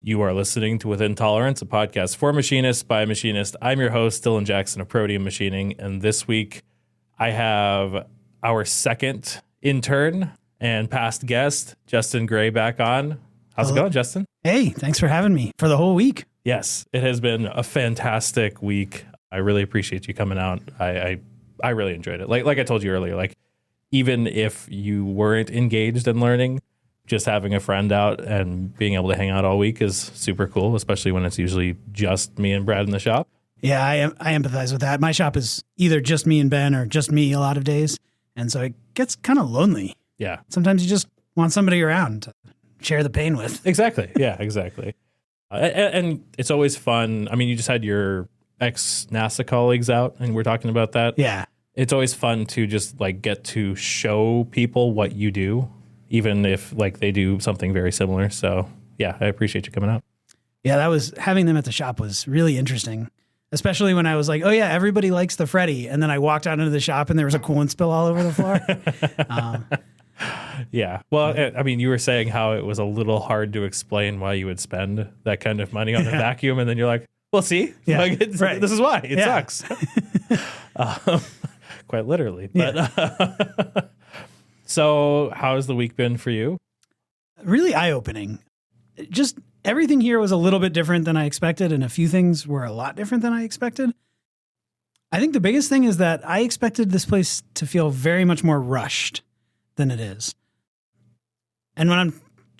You are listening to Within Tolerance, a podcast for machinists by a machinist. I'm your host, Dylan Jackson of Proteum Machining, and this week I have our second intern and past guest, Justin Gray, back on. How's it going, Justin? Hey, thanks for having me for the whole week. Yes, it has been a fantastic week. I really appreciate you coming out. I really enjoyed it. Like I told you earlier, like even if you weren't engaged in learning, just having a friend out and being able to hang out all week is super cool, especially when it's usually just me and Brad in the shop. Yeah, I empathize with that. My shop is either just me and Ben or just me a lot of days. And so it gets kind of lonely. Yeah. Sometimes you just want somebody around to share the pain with. Exactly. Yeah, exactly. And it's always fun. I mean, you just had your ex-NASA colleagues out and we're talking about that. Yeah. It's always fun to just like get to show people what you do, even if like they do something very similar. So yeah, I appreciate you coming out. Yeah, having them at the shop was really interesting, especially when I was like, oh yeah, everybody likes the Freddy. And then I walked out into the shop and there was a coolant spill all over the floor. Yeah. Well, I mean, you were saying how it was a little hard to explain why you would spend that kind of money on a vacuum. And then you're like, well, see, like this is why it sucks. Quite literally. But so how's the week been for you? Really eye-opening. Just everything here was a little bit different than I expected, and a few things were a lot different than I expected. I think the biggest thing is that I expected this place to feel very much more rushed than it is. And when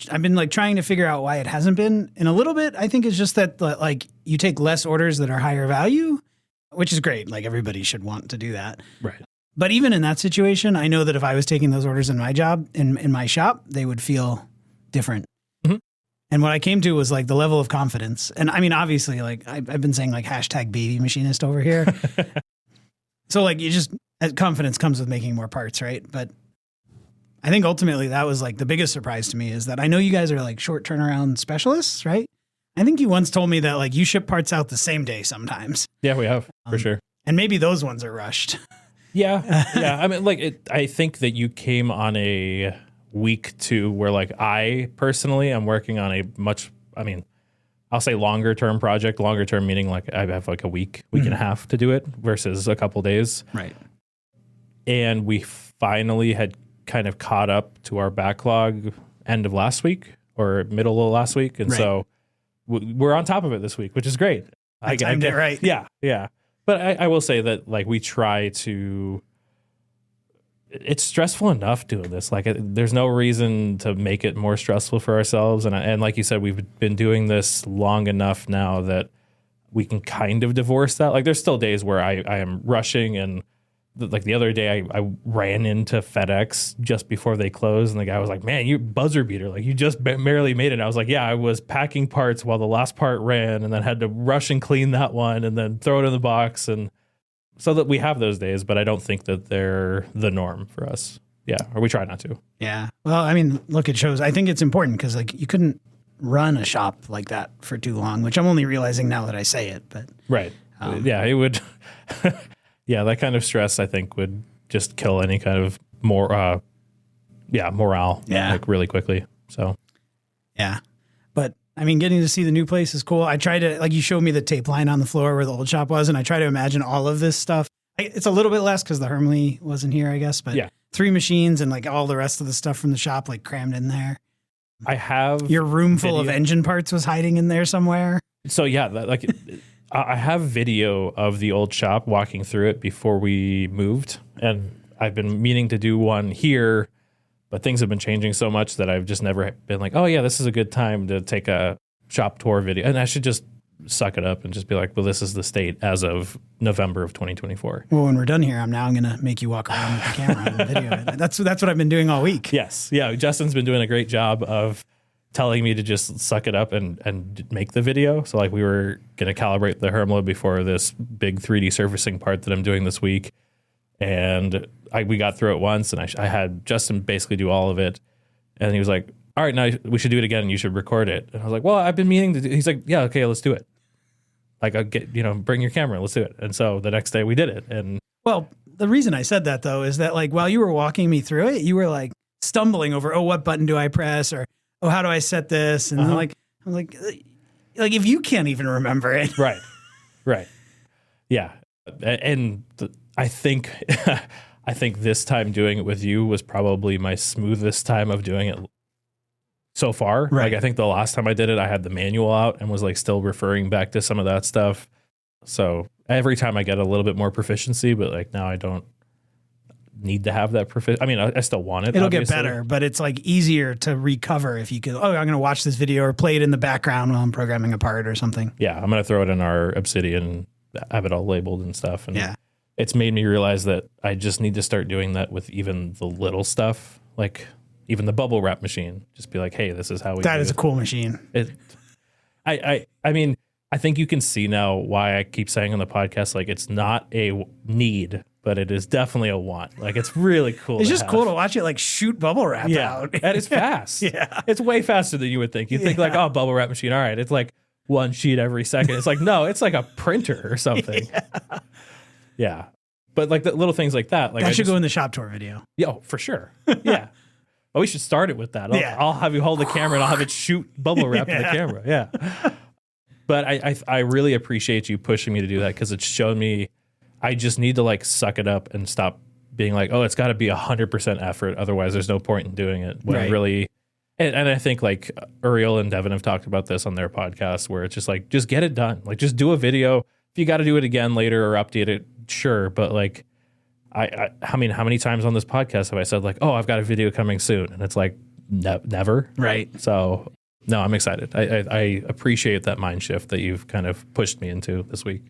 I've been like trying to figure out why it hasn't been, in a little bit, I think it's just that like you take less orders that are higher value, which is great. Like everybody should want to do that. Right. But even in that situation, I know that if I was taking those orders in my job, in my shop, they would feel different. Mm-hmm. And what I came to was like the level of confidence. And I mean, obviously, like I've been saying like hashtag baby machinist over here. So like confidence comes with making more parts, right? But I think ultimately that was like the biggest surprise to me is that I know you guys are like short turnaround specialists, right? I think you once told me that like you ship parts out the same day sometimes. Yeah, we have for sure. And maybe those ones are rushed. Yeah. Yeah. I mean, I think that you came on a week two where like I personally am working on a I'll say longer term project, longer term meaning like I have like a week and a half to do it versus a couple days. Right. And we finally had kind of caught up to our backlog end of last week or middle of last week. And so we're on top of it this week, which is great. I timed it right. Yeah. Yeah. But I will say that like we try to, it's stressful enough doing this. Like there's no reason to make it more stressful for ourselves. And like you said, we've been doing this long enough now that we can kind of divorce that. Like there's still days where I am rushing and like the other day I ran into FedEx just before they closed and the guy was like, man, you buzzer beater. Like you just barely made it. And I was like, yeah, I was packing parts while the last part ran and then had to rush and clean that one and then throw it in the box. And so that we have those days, but I don't think that they're the norm for us. Yeah. Or we try not to. Yeah. Well, I mean, look, it shows. I think it's important because like you couldn't run a shop like that for too long, which I'm only realizing now that I say it, but. Right. Yeah, it would. Yeah, that kind of stress, I think, would just kill any kind of morale. Yeah. Like really quickly. So. Yeah. But I mean, getting to see the new place is cool. I try to, like you showed me the tape line on the floor where the old shop was, and I try to imagine all of this stuff. It's a little bit less because the Hermley wasn't here, I guess, but 3 machines and like all the rest of the stuff from the shop like crammed in there. I have your room full of engine parts was hiding in there somewhere. So yeah, I have video of the old shop walking through it before we moved, and I've been meaning to do one here, but things have been changing so much that I've just never been like, oh yeah, this is a good time to take a shop tour video. And I should just suck it up and just be like, well, this is the state as of November of 2024. Well, when we're done here, I'm going to make you walk around with the camera and video it. That's what I've been doing all week. Yes. Yeah. Justin's been doing a great job of telling me to just suck it up and make the video. So like we were going to calibrate the Hermlo before this big 3D surfacing part that I'm doing this week. And we got through it once and I had Justin basically do all of it. And he was like, all right, now we should do it again and you should record it. And I was like, well, I've been meaning to do. He's like, yeah, okay, let's do it. Like, I'll get, bring your camera, let's do it. And so the next day we did it. And well, the reason I said that though, is that like, while you were walking me through it, you were like stumbling over, oh, what button do I press? Or, oh, how do I set this? And I'm like, Like if you can't even remember it. Right. Yeah. And I think this time doing it with you was probably my smoothest time of doing it so far. Right. Like I think the last time I did it, I had the manual out and was like still referring back to some of that stuff. So every time I get a little bit more proficiency, but like now I don't need to have that proficiency. I mean, I still want it. It'll obviously. get better, but it's like easier to recover if you could, I'm going to watch this video or play it in the background while I'm programming a part or something. Yeah. I'm going to throw it in our Obsidian, have it all labeled and stuff. And yeah. It's made me realize that I just need to start doing that with even the little stuff, like even the bubble wrap machine. Just be like, hey, this is how we That do is it. a cool machine. I mean, I think you can see now why I keep saying on the podcast, like it's not a need, but it is definitely a want. Like it's really cool. It's just cool to watch it like shoot bubble wrap out. And it's fast. Yeah. It's way faster than you would think. You think like, oh, bubble wrap machine. All right. It's like one sheet every second. It's like, no, it's like a printer or something. Yeah. But like the little things like that. Like that should go in the shop tour video. Yeah, for sure. Yeah. Oh, we should start it with that. I'll have you hold the camera and I'll have it shoot bubble wrap in the camera. Yeah. But I really appreciate you pushing me to do that because it's shown me I just need to like suck it up and stop being like, oh, it's got to be 100% effort. Otherwise, there's no point in doing it. When really, and I think like Uriel and Devin have talked about this on their podcast where it's just like, just get it done. Like just do a video. If you got to do it again later or update it, sure. But like, I mean, how many times on this podcast have I said like, oh, I've got a video coming soon? And it's like, never. Right. So no, I'm excited. I appreciate that mind shift that you've kind of pushed me into this week.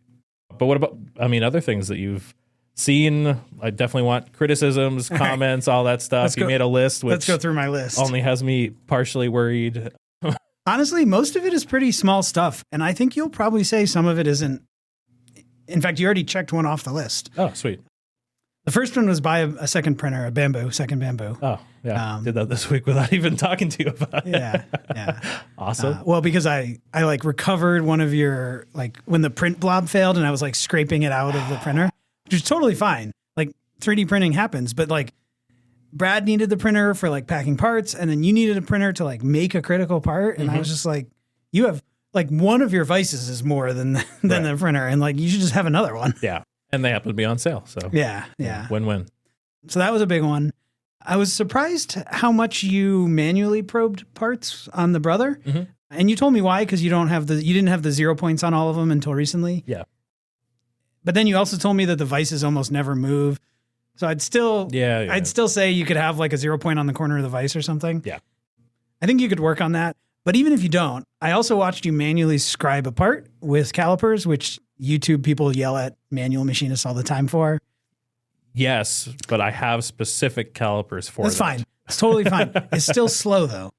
But what about, I mean, other things that you've seen? I definitely want criticisms, comments, all that stuff. You made a list, which let's go through my list. Only has me partially worried. Honestly, most of it is pretty small stuff. And I think you'll probably say some of it isn't. In fact, you already checked one off the list. Oh, sweet. The first one was buy a second printer, a second bamboo. Oh, yeah. Did that this week without even talking to you about it. Yeah. Awesome. Well, because I like recovered one of your, like when the print blob failed and I was like scraping it out of the printer, which is totally fine. Like 3D printing happens, but like Brad needed the printer for like packing parts and then you needed a printer to like make a critical part. And I was just like, you have like one of your vices is more than the printer. And like, you should just have another one. Yeah. And they happen to be on sale. So yeah. Win-win. So that was a big one. I was surprised how much you manually probed parts on the Brother. Mm-hmm. And you told me why, because you didn't have the 0 points on all of them until recently. Yeah. But then you also told me that the vices almost never move. So I'd still say you could have like a 0 point on the corner of the vice or something. Yeah. I think you could work on that. But even if you don't, I also watched you manually scribe a part with calipers, which YouTube people yell at manual machinists all the time for. Yes, but I have specific calipers for That's fine. It's totally fine. It's still slow though.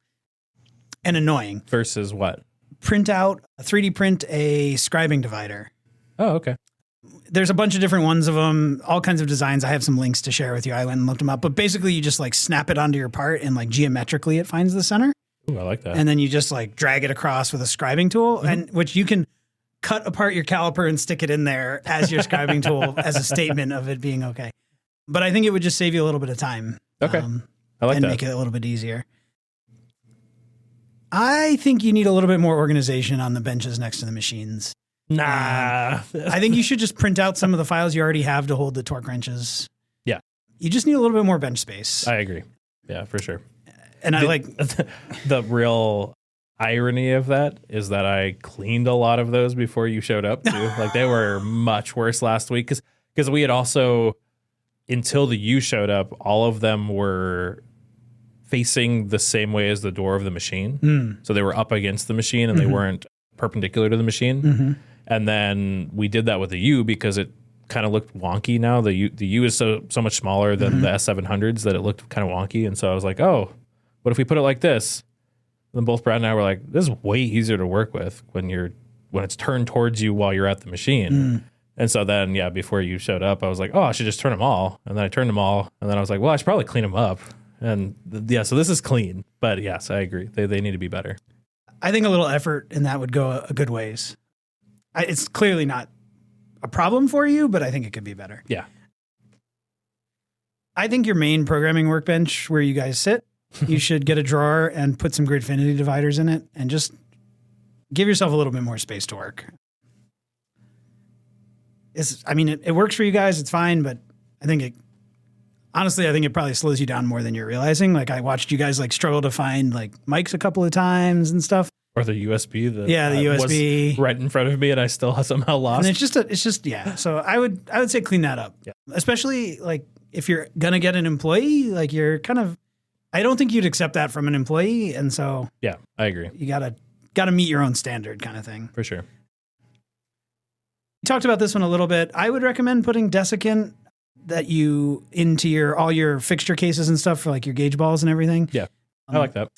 And annoying. Versus what? 3D print a scribing divider. Oh, okay. There's a bunch of different ones of them, all kinds of designs. I have some links to share with you. I went and looked them up. But basically you just like snap it onto your part and like geometrically it finds the center. Ooh, I like that. And then you just like drag it across with a scribing tool, and which you can cut apart your caliper and stick it in there as your scribing tool as a statement of it being okay. But I think it would just save you a little bit of time. Okay. I like and that. Make it a little bit easier. I think you need a little bit more organization on the benches next to the machines. Nah. I think you should just print out some of the files you already have to hold the torque wrenches. Yeah. You just need a little bit more bench space. I agree. Yeah, for sure. And I like the real irony of that is that I cleaned a lot of those before you showed up too. Like they were much worse last week because we had also, until you showed up, all of them were facing the same way as the door of the machine. So they were up against the machine and they weren't perpendicular to the machine. And then we did that with the U because it kind of looked wonky now. The U is so much smaller than the S700s that it looked kind of wonky. And so I was like, oh, what if we put it like this? And then both Brad and I were like, this is way easier to work with when it's turned towards you while you're at the machine. And so then, before you showed up, I was like, oh, I should just turn them all. And then I turned them all. And then I was like, well, I should probably clean them up. And so this is clean. But yes, I agree. They need to be better. I think a little effort in that would go a good ways. It's clearly not a problem for you, but I think it could be better. Yeah. I think your main programming workbench where you guys sit, you should get a drawer and put some Gridfinity dividers in it and just give yourself a little bit more space to work. It works for you guys. It's fine, but I think it probably slows you down more than you're realizing. Like I watched you guys like struggle to find like mics a couple of times and stuff. Or the USB that the USB was right in front of me and I still somehow lost. And it's just So I would say clean that up. Yeah. Especially like if you're gonna get an employee, like you're kind of, I don't think you'd accept that from an employee. And so yeah, I agree. You gotta meet your own standard kind of thing. For sure. We talked about this one a little bit. I would recommend putting desiccant into all your fixture cases and stuff for like your gauge balls and everything. Yeah, I like that.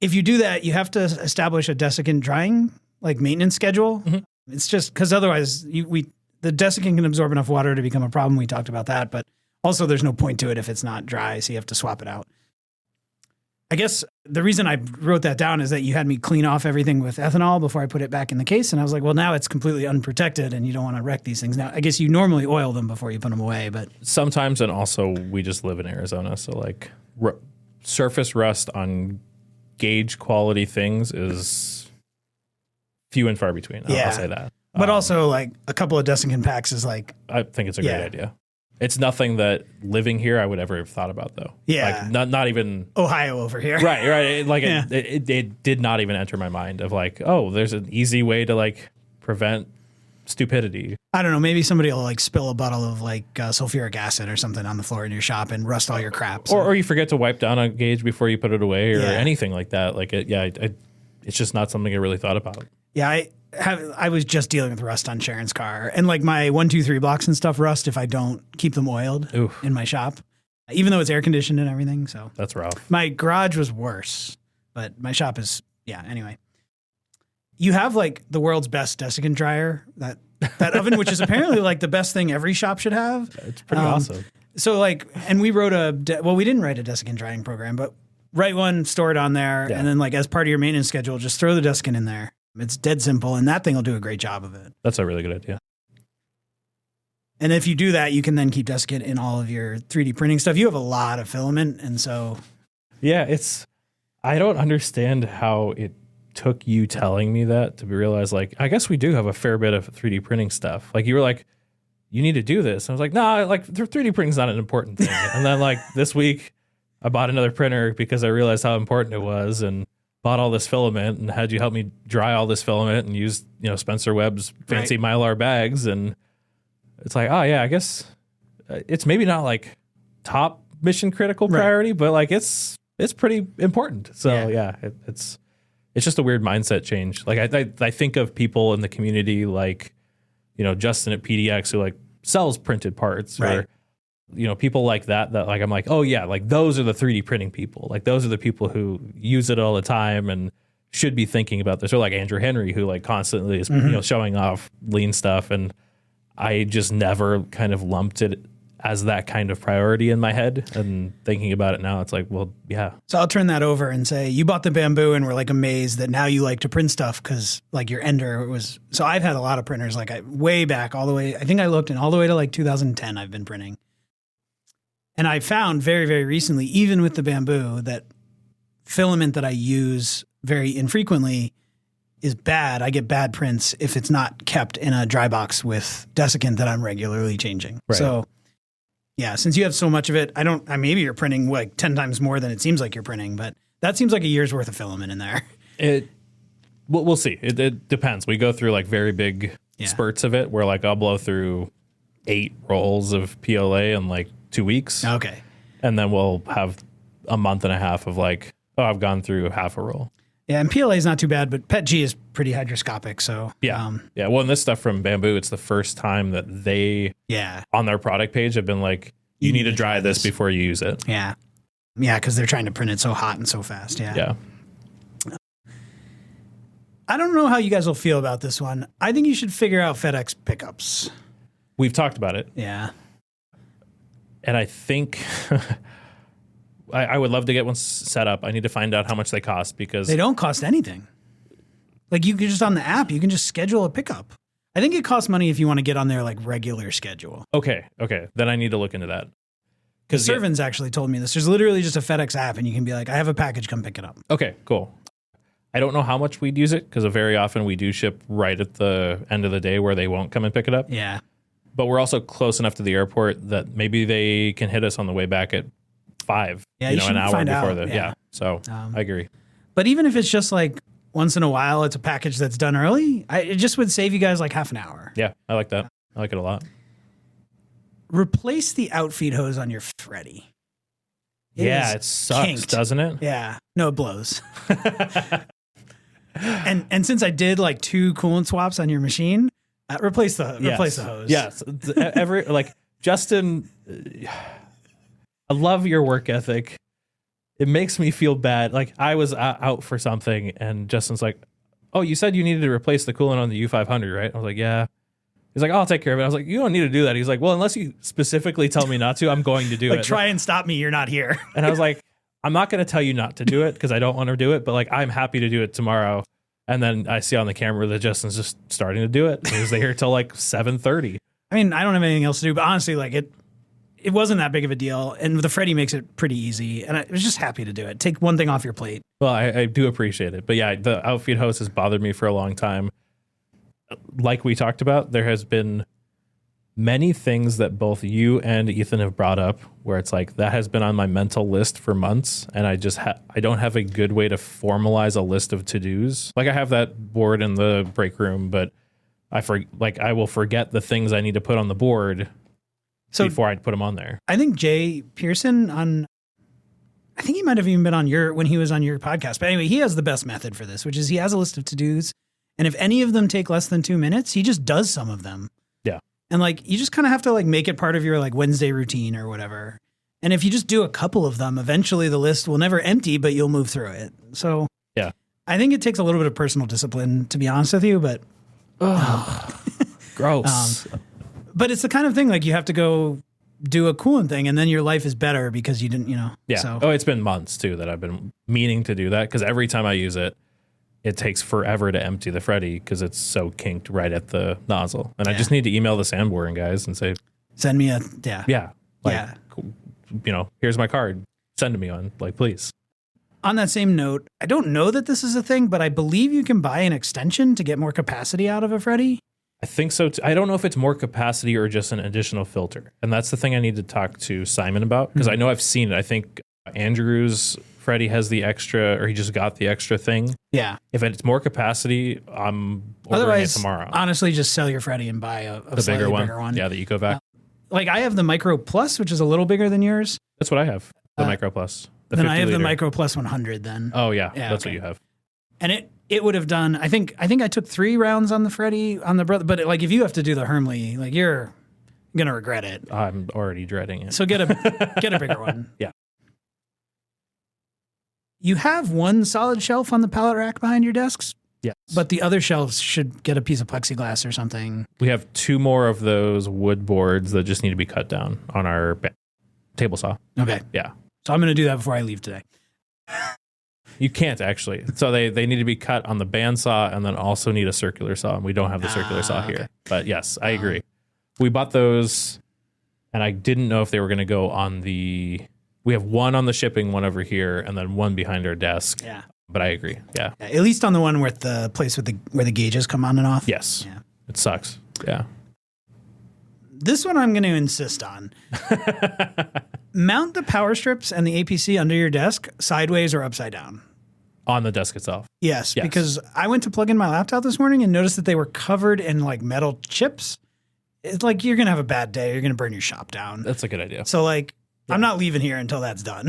If you do that, you have to establish a desiccant drying like maintenance schedule. Mm-hmm. It's just because otherwise the desiccant can absorb enough water to become a problem. We talked about that, but also there's no point to it if it's not dry, so you have to swap it out. I guess the reason I wrote that down is that you had me clean off everything with ethanol before I put it back in the case. And I was like, well, now it's completely unprotected and you don't want to wreck these things. Now, I guess you normally oil them before you put them away, but sometimes, and also we just live in Arizona. So like surface rust on gauge quality things is few and far between. I'll say that. But also like a couple of desiccant packs is like, I think it's a great idea. It's nothing that living here I would ever have thought about, though. Yeah. Like not even Ohio over here. Right. Like it did not even enter my mind of like, oh, there's an easy way to like prevent stupidity. I don't know. Maybe somebody will like spill a bottle of like sulfuric acid or something on the floor in your shop and rust all your crap. So. Or you forget to wipe down a gauge before you put it away or anything like that. Like it's just not something I really thought about. Yeah. I was just dealing with rust on Sharon's car, and like my 1, 2, 3 blocks and stuff rust if I don't keep them oiled in my shop, even though it's air conditioned and everything. So that's rough. My garage was worse, but my shop is anyway. You have like the world's best desiccant dryer, that oven, which is apparently like the best thing every shop should have. It's pretty awesome. So like, and we wrote we didn't write a desiccant drying program, but write one, store it on there, and then like as part of your maintenance schedule, just throw the desiccant in there. It's dead simple, and that thing will do a great job of it. That's a really good idea. And if you do that, you can then keep desiccant in all of your 3D printing stuff. You have a lot of filament, and so... Yeah, I don't understand how it took you telling me that to realize, like, I guess we do have a fair bit of 3D printing stuff. Like, you were like, you need to do this. And I was like, no, like, 3D printing is not an important thing. And then, like, this week, I bought another printer because I realized how important it was, and bought all this filament and had you help me dry all this filament and use, Spencer Webb's fancy Mylar bags. And it's like, oh yeah, I guess it's maybe not like top mission critical priority, but like it's pretty important. So it's just a weird mindset change. Like I think of people in the community, like, Justin at PDX who like sells printed parts or, people like that like, I'm like, oh yeah, like those are the 3D printing people. Like those are the people who use it all the time and should be thinking about this. Or like Andrew Henry, who like constantly is, showing off lean stuff. And I just never kind of lumped it as that kind of priority in my head. And thinking about it now, it's like, well, yeah. So I'll turn that over and say, you bought the Bamboo and were like amazed that now you like to print stuff because like your Ender was, so I've had a lot of printers, like way back all the way, I think I looked and all the way to like 2010 I've been printing. And I found very, very recently, even with the Bamboo, that filament that I use very infrequently is bad. I get bad prints if it's not kept in a dry box with desiccant that I'm regularly changing. Right. So, yeah, since you have so much of it, maybe you're printing like 10 times more than it seems like you're printing, but that seems like a year's worth of filament in there. We'll see. It depends. We go through like very big spurts of it where like I'll blow through 8 rolls of PLA in like 2 weeks. Okay. And then we'll have a month and a half of like, oh, I've gone through half a roll. Yeah, and PLA is not too bad, but PETG is pretty hydroscopic. So yeah. Well, and this stuff from Bamboo, it's the first time that they on their product page have been like, you need to dry this before you use it. Yeah. Yeah, because they're trying to print it so hot and so fast. Yeah. I don't know how you guys will feel about this one. I think you should figure out FedEx pickups. We've talked about it. Yeah. And I think I would love to get one set up. I need to find out how much they cost because... They don't cost anything. Like you can just on the app, you can just schedule a pickup. I think it costs money if you want to get on their like regular schedule. Okay. Then I need to look into that. Because Servants actually told me this. There's literally just a FedEx app and you can be like, I have a package, come pick it up. Okay, cool. I don't know how much we'd use it because very often we do ship right at the end of the day where they won't come and pick it up. Yeah. But we're also close enough to the airport that maybe they can hit us on the way back at 5. Yeah, an hour find before out. Yeah. So I agree. But even if it's just like once in a while, it's a package that's done early, it just would save you guys like half an hour. Yeah, I like that. I like it a lot. Replace the outfeed hose on your Freddy. It sucks, kinked. Doesn't it? Yeah. No, it blows. and since I did like 2 coolant swaps on your machine, replace the hose. Yes. Justin, I love your work ethic. It makes me feel bad. Like I was out for something and Justin's like, "Oh, you said you needed to replace the coolant on the U500, right?" I was like, "Yeah." He's like, "I'll take care of it." I was like, "You don't need to do that." He's like, "Well, unless you specifically tell me not to, I'm going to do it." Try and stop me. You're not here. And I was like, "I'm not going to tell you not to do it because I don't want to do it, but like I'm happy to do it tomorrow." And then I see on the camera that Justin's just starting to do it. He was there till like 7:30. I mean, I don't have anything else to do, but honestly, like it wasn't that big of a deal. And the Freddy makes it pretty easy. And I was just happy to do it. Take one thing off your plate. Well, I do appreciate it. But yeah, the outfeed hose has bothered me for a long time. Like we talked about, there has been many things that both you and Ethan have brought up where it's like that has been on my mental list for months. And I just I don't have a good way to formalize a list of to-dos. Like I have that board in the break room, but I will forget the things I need to put on the board before I put them on there. I think Jay Pearson I think he might have even been on when he was on your podcast. But anyway, he has the best method for this, which is he has a list of to-dos. And if any of them take less than 2 minutes, he just does some of them. Yeah. And like, you just kind of have to like make it part of your like Wednesday routine or whatever. And if you just do a couple of them, eventually the list will never empty, but you'll move through it. So yeah, I think it takes a little bit of personal discipline, to be honest with you, but gross. But it's the kind of thing like you have to go do a coolant thing and then your life is better because you didn't, Yeah. So. Oh, it's been months too that I've been meaning to do that because every time I use it, it takes forever to empty the Freddy because it's so kinked right at the nozzle. And I just need to email the sandboring guys and say, send me here's my card. Send to me on, like, please. On that same note, I don't know that this is a thing, but I believe you can buy an extension to get more capacity out of a Freddy. I think so. I don't know if it's more capacity or just an additional filter. And that's the thing I need to talk to Simon about because I know I've seen it. I think Andrew's Freddy has the extra, or he just got the extra thing. Yeah. If it's more capacity, I'm ordering Otherwise, it tomorrow. honestly, just sell your Freddy and buy a bigger one. bigger one. Yeah, the EcoVac. Like I have the Micro Plus, which is a little bigger than yours. That's what I have. The Micro Plus. Then I have the Micro Plus 100 then. Oh yeah, that's what you have. And it would have done, I think I took 3 rounds on the Freddy, on the brother, but like if you have to do the Hermley, like you're going to regret it. I'm already dreading it. So get a bigger one. Yeah. You have one solid shelf on the pallet rack behind your desks. Yes. But the other shelves should get a piece of plexiglass or something. We have 2 more of those wood boards that just need to be cut down on our table saw. Okay. Yeah. So I'm going to do that before I leave today. You can't actually. So they need to be cut on the bandsaw and then also need a circular saw. And we don't have the circular saw here. But yes, I agree. We bought those and I didn't know if they were going to go on we have one on the shipping, one over here, and then one behind our desk. Yeah. But I agree. Yeah. At least on the one with the place with where the gauges come on and off. Yes. Yeah. It sucks. Yeah. This one I'm going to insist on. Mount the power strips and the APC under your desk sideways or upside down. On the desk itself. Yes, because I went to plug in my laptop this morning and noticed that they were covered in like metal chips. It's like you're going to have a bad day. You're going to burn your shop down. That's a good idea. So like, I'm not leaving here until that's done.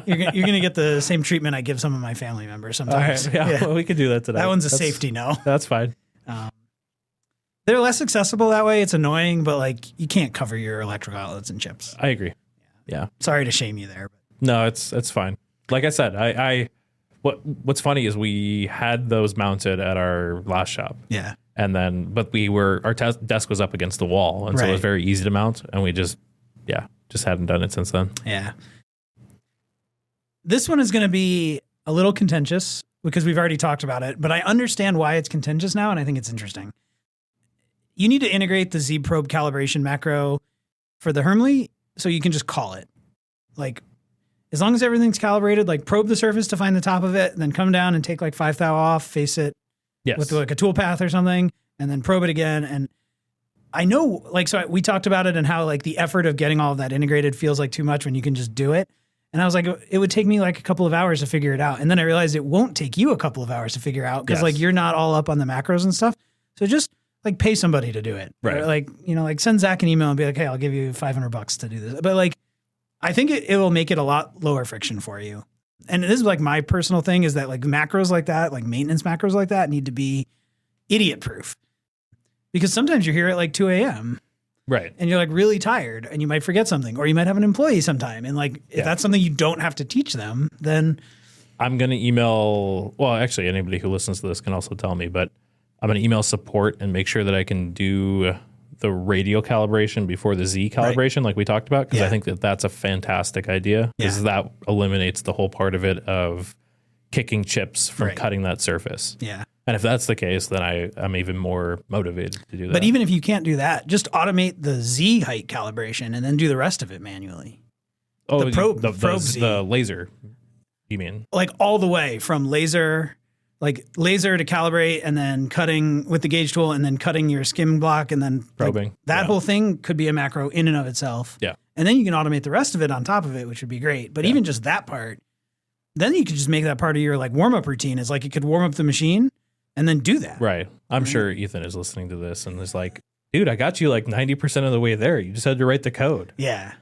You're going to get the same treatment I give some of my family members sometimes. All right. Yeah. Well, we could do that today. That one's a safety no. That's fine. They're less accessible that way. It's annoying, but like you can't cover your electrical outlets and chips. I agree. Yeah. Sorry to shame you there. But. No, it's fine. Like I said, what's funny is we had those mounted at our last shop. Yeah. And then, but our desk was up against the wall. And so it was very easy to mount. And we just hadn't done it since then. Yeah. This one is going to be a little contentious because we've already talked about it, but I understand why it's contentious now. And I think it's interesting. You need to integrate the Z probe calibration macro for the Hermley so you can just call it. Like as long as everything's calibrated, like probe the surface to find the top of it, and then come down and take like 5 thou off, face it with like a toolpath or something, and then probe it again. And I know, like, so we talked about it and how like the effort of getting all of that integrated feels like too much when you can just do it. And I was like, it would take me like a couple of hours to figure it out. And then I realized it won't take you a couple of hours to figure out because like you're not all up on the macros and stuff. So just like pay somebody to do it. Right. Or like, you know, like send Zach an email and be like, hey, I'll give you $500 to do this. But like, I think it will make it a lot lower friction for you. And this is like my personal thing is that like macros like that, like maintenance macros like that need to be idiot proof. Because sometimes you're here at like 2 a.m. Right. And you're like really tired and you might forget something or you might have an employee sometime. And like, if that's something you don't have to teach them, then I'm going to email, well, actually anybody who listens to this can also tell me, but I'm going to email support and make sure that I can do the radial calibration before the Z calibration like we talked about. Because I think that that's a fantastic idea because that eliminates the whole part of it of kicking chips from cutting that surface. Yeah. And if that's the case, then I'm even more motivated to do that. But even if you can't do that, just automate the Z height calibration and then do the rest of it manually. Oh, the probe Z. The laser, you mean? Like all the way from laser to calibrate and then cutting with the gauge tool and then cutting your skim block and then probing. Like, that whole thing could be a macro in and of itself. Yeah. And then you can automate the rest of it on top of it, which would be great. But even just that part, then you could just make that part of your like warm-up routine is like it could warm up the machine and then do that. Right. I'm sure Ethan is listening to this and is like, dude, I got you like 90% of the way there. You just had to write the code. Yeah.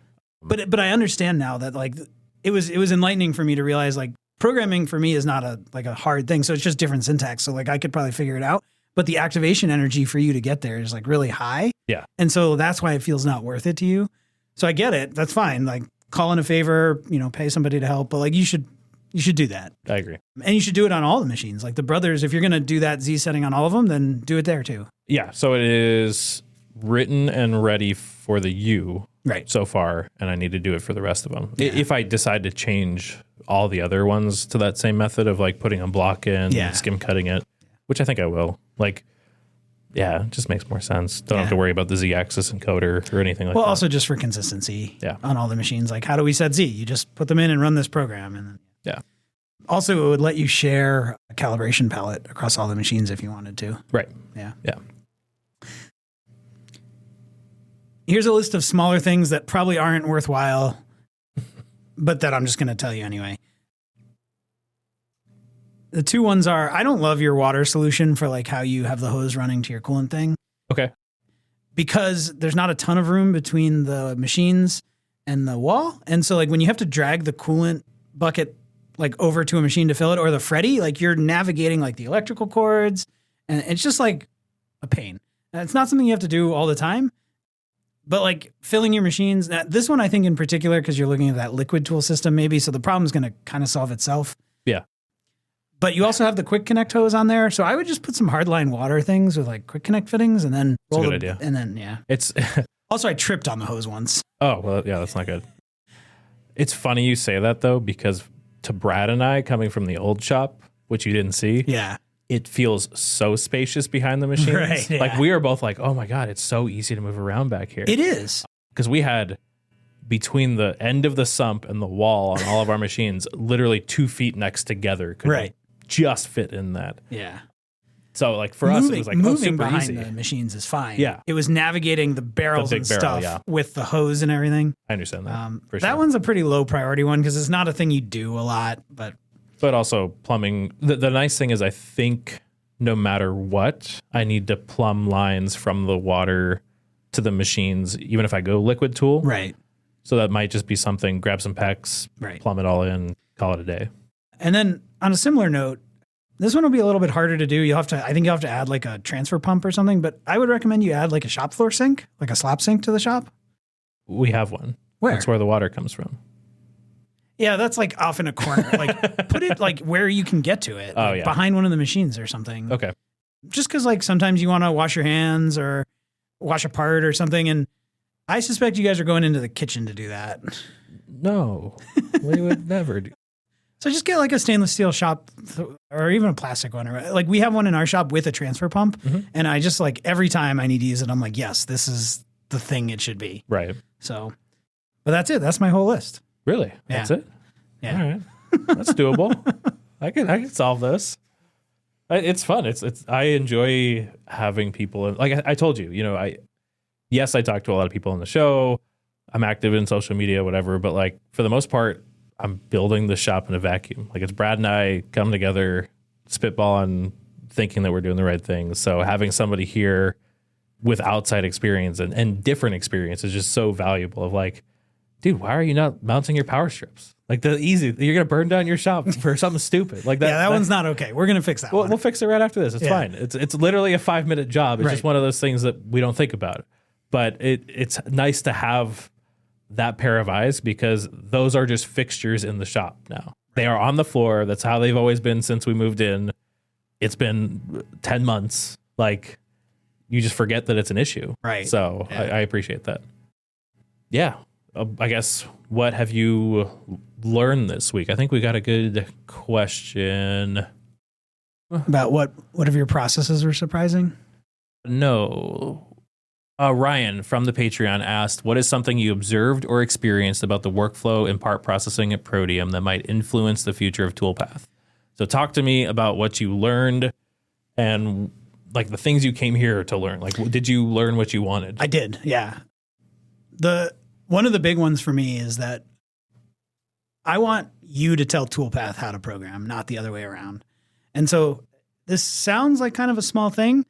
But I understand now that like it was enlightening for me to realize like programming for me is not a hard thing. So it's just different syntax. So like I could probably figure it out. But the activation energy for you to get there is like really high. Yeah. And so that's why it feels not worth it to you. So I get it. That's fine. Like call in a favor, you know, pay somebody to help. But like you should do that. I agree. And you should do it on all the machines. Like the brothers, if you're going to do that Z setting on all of them, then do it there too. Yeah. So it is written and ready for the U so far, and I need to do it for the rest of them. Yeah. If I decide to change all the other ones to that same method of like putting a block in and skim cutting it, which I think I will. Like, yeah, it just makes more sense. Don't have to worry about the Z-axis encoder or anything like that. Well, also just for consistency on all the machines. Like, how do we set Z? You just put them in and run this program. And then, also, it would let you share a calibration palette across all the machines if you wanted to. Right. Yeah. Yeah. Here's a list of smaller things that probably aren't worthwhile, but that I'm just going to tell you anyway. The two ones are, I don't love your water solution for like how you have the hose running to your coolant thing. Okay. Because there's not a ton of room between the machines and the wall. And so like when you have to drag the coolant bucket like over to a machine to fill it or the Freddy, like you're navigating like the electrical cords and it's just like a pain. And it's not something you have to do all the time, but like filling your machines, this one I think in particular, because you're looking at that liquid tool system maybe, so the problem is going to kind of solve itself. Yeah. But you also have the quick connect hose on there. So I would just put some hardline water things with like quick connect fittings and then roll That's a good idea. And then, It's also I tripped on the hose once. Oh, well, yeah, that's not good. It's funny you say that though, because to Brad and I coming from the old shop, which you didn't see. Yeah. It feels so spacious behind the machines. Right, yeah. Like we are both like, oh my God, it's so easy to move around back here. It is. Because we had between the end of the sump and the wall on all of our machines, literally 2 feet next together could just fit in that. Yeah. So like for us, it was like moving super behind easy. the machines is fine. Yeah. It was navigating the barrels big and barrel, stuff with the hose and everything. I understand that. For that sure. one's a pretty low priority one because it's not a thing you do a lot, but also plumbing. The nice thing is I think no matter what, I need to plumb lines from the water to the machines, even if I go liquid tool. Right. So that might just be something, grab some PEX, plumb it all in, call it a day. And then on a similar note, this one will be a little bit harder to do. I think you'll have to add like a transfer pump or something, but I would recommend you add like a shop floor sink, like a slop sink to the shop. We have one. Where? That's where the water comes from. Yeah, that's like off in a corner. Like put it like where you can get to it. Oh, like yeah. Behind one of the machines or something. Okay. Just because like sometimes you want to wash your hands or wash a part or something. And I suspect you guys are going into the kitchen to do that. No, we would never do. So just get like a stainless steel shop or even a plastic one. Or like we have one in our shop with a transfer pump. Mm-hmm. And I just like every time I need to use it, I'm like, yes, this is the thing it should be. Right. So, but that's it. That's my whole list. Really? That's it? Yeah. All right. That's doable. I can solve this. It's fun. I enjoy having people. Like I told you, I talk to a lot of people on the show. I'm active in social media, whatever. But like for the most part, I'm building the shop in a vacuum. Like it's Brad and I come together, spitball and thinking that we're doing the right things. So having somebody here with outside experience and different experience is just so valuable. Of like, dude, why are you not mounting your power strips? Like you're gonna burn down your shop for something stupid like that. Yeah, that one's not okay. We're gonna fix that one. We'll fix it right after this. It's fine. It's literally a 5-minute job. It's just one of those things that we don't think about. But it's nice to have that pair of eyes because those are just fixtures in the shop now. They are on the floor. That's how they've always been since we moved in. It's been 10 months. Like you just forget that it's an issue. Right. So I appreciate that. Yeah. I guess, what have you learned this week? I think we got a good question. About what of your processes were surprising? No. Ryan from the Patreon asked, what is something you observed or experienced about the workflow and part processing at Proteum that might influence the future of Toolpath? So talk to me about what you learned and like the things you came here to learn. Like, did you learn what you wanted? I did, yeah. One of the big ones for me is that I want you to tell Toolpath how to program, not the other way around. And so this sounds like kind of a small thing,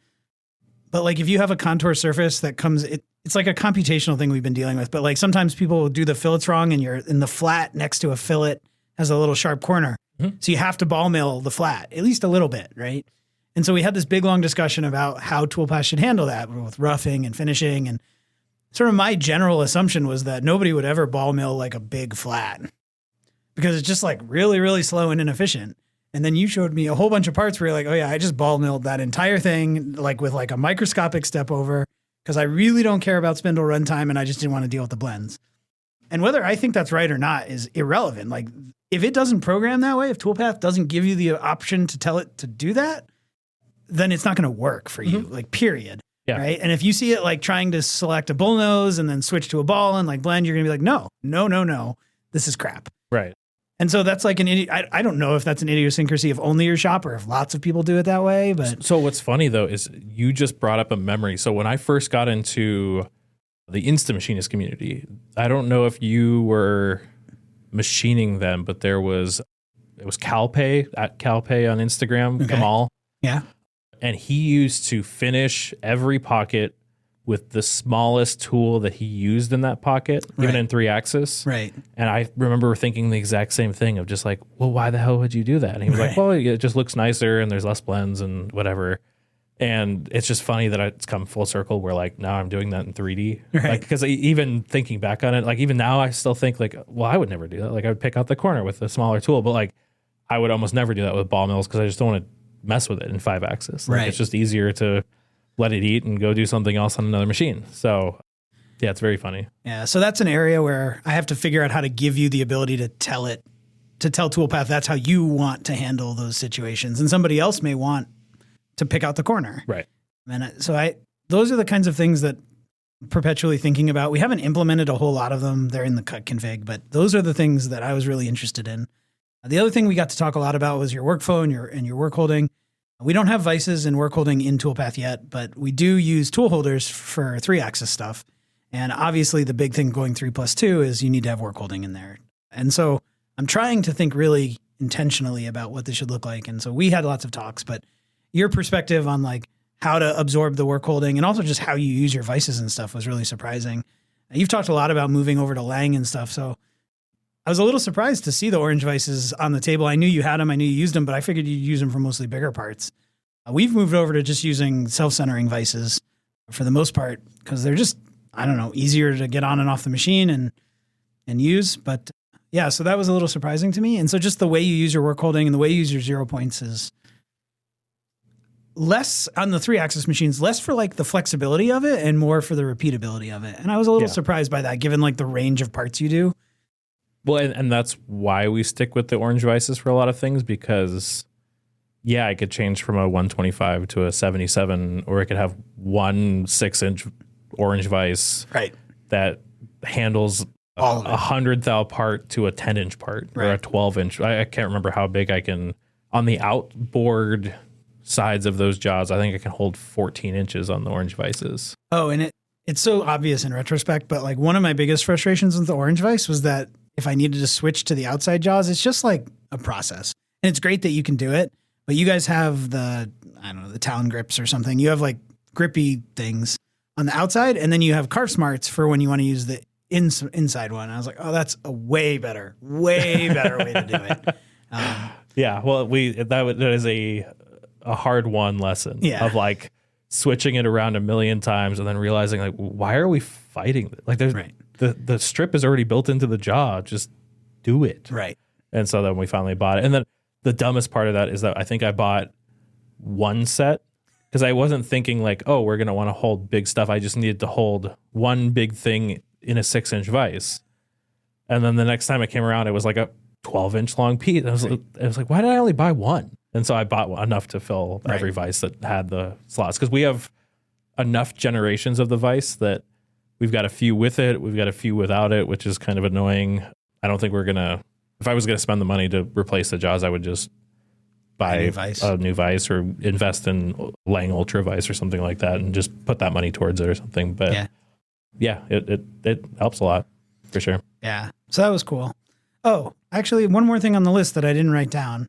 but like if you have a contour surface that comes, it's like a computational thing we've been dealing with. But like sometimes people will do the fillets wrong and you're in the flat next to a fillet has a little sharp corner. Mm-hmm. So you have to ball mill the flat, at least a little bit, right? And so we had this big, long discussion about how Toolpath should handle that with roughing and finishing. And sort of my general assumption was that nobody would ever ball mill like a big flat because it's just like really, really slow and inefficient. And then you showed me a whole bunch of parts where you're like, oh yeah, I just ball milled that entire thing like with like a microscopic step over because I really don't care about spindle runtime and I just didn't want to deal with the blends. And whether I think that's right or not is irrelevant. Like if it doesn't program that way, if Toolpath doesn't give you the option to tell it to do that, then it's not going to work for you, like period. Yeah. Right. And if you see it like trying to select a bullnose and then switch to a ball and like blend, you're going to be like, no, this is crap. Right. And so that's like I don't know if that's an idiosyncrasy of only your shop or if lots of people do it that way. But so what's funny though is you just brought up a memory. So when I first got into the Insta Machinist community, I don't know if you were machining them, but it was Calpay at Calpay on Instagram, okay. Kamal. Yeah. And he used to finish every pocket with the smallest tool that he used in that pocket, even in 3-axis. Right. And I remember thinking the exact same thing of just like, well, why the hell would you do that? And he was like, well, it just looks nicer and there's less blends and whatever. And it's just funny that it's come full circle where like now I'm doing that in 3D. Right. Like, because even thinking back on it, like even now I still think like, well, I would never do that. Like I would pick out the corner with a smaller tool, but like I would almost never do that with ball mills because I just don't want to mess with it in 5-axis. Like, it's just easier to let it eat and go do something else on another machine. So yeah, it's very funny. Yeah. So that's an area where I have to figure out how to give you the ability to tell Toolpath that's how you want to handle those situations. And somebody else may want to pick out the corner. Right. And so those are the kinds of things that I'm perpetually thinking about. We haven't implemented a whole lot of them. They're in the cut config, but those are the things that I was really interested in. The other thing we got to talk a lot about was your workflow and your work holding. We don't have vices and work holding in Toolpath yet, but we do use tool holders for 3-axis stuff. And obviously the big thing going 3+2 is you need to have work holding in there. And so I'm trying to think really intentionally about what this should look like. And so we had lots of talks, but your perspective on like how to absorb the work holding and also just how you use your vices and stuff was really surprising. You've talked a lot about moving over to Lang and stuff. So I was a little surprised to see the orange vices on the table. I knew you had them. I knew you used them, but I figured you'd use them for mostly bigger parts. We've moved over to just using self-centering vices for the most part because they're just, I don't know, easier to get on and off the machine and use. But yeah, so that was a little surprising to me. And so just the way you use your work holding and the way you use your 0 points is less on the 3-axis machines, less for like the flexibility of it and more for the repeatability of it. And I was a little surprised by that given like the range of parts you do. Well, and that's why we stick with the orange vices for a lot of things because, yeah, I could change from a 125 to a 77, or I could have one 6-inch orange vice right. that handles All of it. 100 thou part to a 10-inch part or a Right. 12-inch. I can't remember how big I can, on the outboard sides of those jaws, I think I can hold 14 inches on the orange vices. Oh, and it's so obvious in retrospect, but like one of my biggest frustrations with the orange vise was that if I needed to switch to the outside jaws, it's just like a process. And it's great that you can do it, but you guys have the Talon grips or something. You have like grippy things on the outside, and then you have carve smarts for when you want to use the inside one. I was like, oh, that's a way better way to do it. Yeah, well, that is a hard won lesson of like switching it around a million times and then realizing like, why are we fighting? Like there's the strip is already built into the jaw. Just do it. Right. And so then we finally bought it. And then the dumbest part of that is that I think I bought one set because I wasn't thinking like, oh, we're going to want to hold big stuff. I just needed to hold one big thing in a 6-inch vise. And then the next time it came around, it was like a 12-inch long piece. I was like, why did I only buy one? And so I bought enough to fill every vise that had the slots because we have enough generations of the vise that we've got a few with it, we've got a few without it, which is kind of annoying. I don't think we're gonna. If I was gonna spend the money to replace the jaws, I would just buy a new vise or invest in Lang Ultra vise or something like that, and just put that money towards it or something. But yeah, it helps a lot for sure. Yeah, so that was cool. Oh, actually, one more thing on the list that I didn't write down.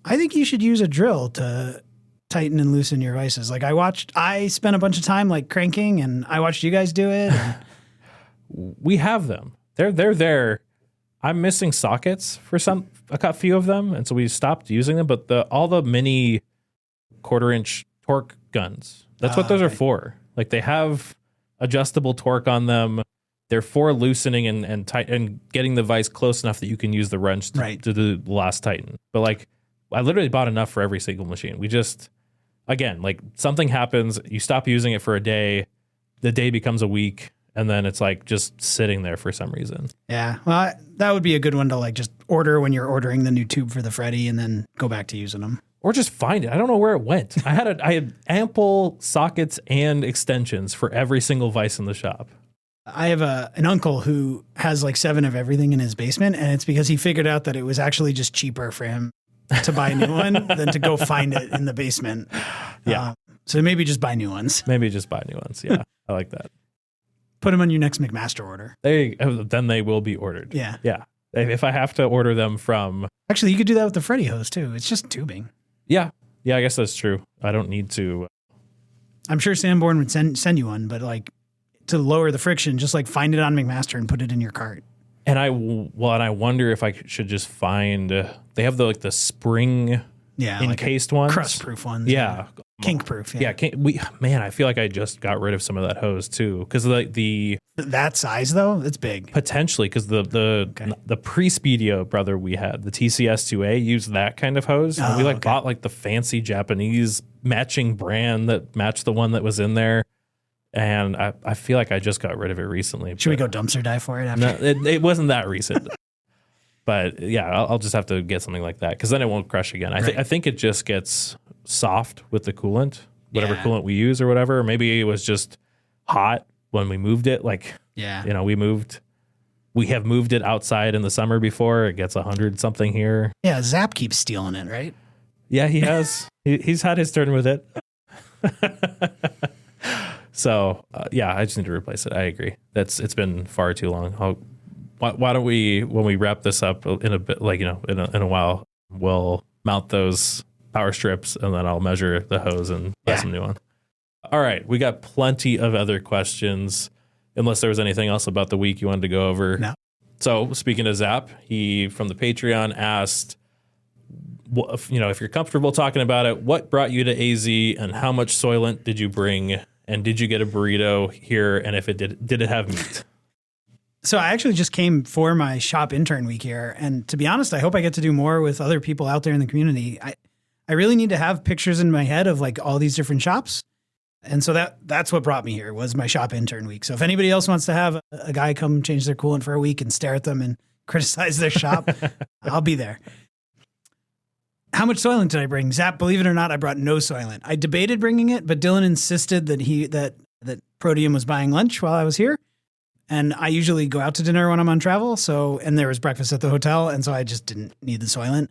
I think you should use a drill to tighten and loosen your vices. Like I spent a bunch of time like cranking, and I watched you guys do it. And we have them. They're there. I'm missing sockets for a few of them, and so we stopped using them. But all the mini 1/4-inch torque guns, that's what those are for. Like they have adjustable torque on them. They're for loosening and tight and getting the vise close enough that you can use the wrench to do the last tighten. But like I literally bought enough for every single machine. We just, again, like something happens, you stop using it for a day, the day becomes a week, and then it's like just sitting there for some reason. Yeah, well, that would be a good one to like just order when you're ordering the new tube for the Freddy and then go back to using them. Or just find it. I don't know where it went. I had ample sockets and extensions for every single vise in the shop. I have an uncle who has like 7 of everything in his basement, and it's because he figured out that it was actually just cheaper for him to buy a new one than to go find it in the basement. Yeah. So maybe just buy new ones. Maybe just buy new ones. Yeah. I like that. Put them on your next McMaster order. Then they will be ordered. Yeah. Yeah. If I have to order them from... Actually, you could do that with the Freddy hose too. It's just tubing. Yeah. Yeah, I guess that's true. I don't need to... I'm sure Sanborn would send you one, but like to lower the friction, just like find it on McMaster and put it in your cart. And I wonder if I should just find they have the spring encased ones, crust proof ones, kink proof. I feel like I just got rid of some of that hose too because that size though, it's big potentially because the pre-Speedio brother we had, the TCS2A, used that kind of hose. And we bought like the fancy Japanese matching brand that matched the one that was in there. And I feel like I just got rid of it recently. Should we go dumpster dive for it after? No, it wasn't that recent. But yeah, I'll just have to get something like that because then it won't crush again. I think it just gets soft with the coolant, whatever coolant we use or whatever. Or maybe it was just hot when we moved it. Like, we have moved it outside in the summer before. It gets 100 something here. Yeah, Zap keeps stealing it, right? Yeah, he has. He's had his turn with it. So I just need to replace it. I agree. It's been far too long. Why don't we, when we wrap this up in a bit, in a while, we'll mount those power strips and then I'll measure the hose and buy some new one. All right, we got plenty of other questions. Unless there was anything else about the week you wanted to go over. No. So speaking of Zap, he from the Patreon asked, if you're comfortable talking about it, what brought you to AZ and how much Soylent did you bring? And did you get a burrito here? And if it did it have meat? So I actually just came for my shop intern week here. And to be honest, I hope I get to do more with other people out there in the community. I really need to have pictures in my head of like all these different shops. And so that's what brought me here was my shop intern week. So if anybody else wants to have a guy come change their coolant for a week and stare at them and criticize their shop, I'll be there. How much Soylent did I bring? Zap, believe it or not, I brought no Soylent. I debated bringing it, but Dylan insisted that Proteum was buying lunch while I was here. And I usually go out to dinner when I'm on travel. And there was breakfast at the hotel. And so I just didn't need the Soylent.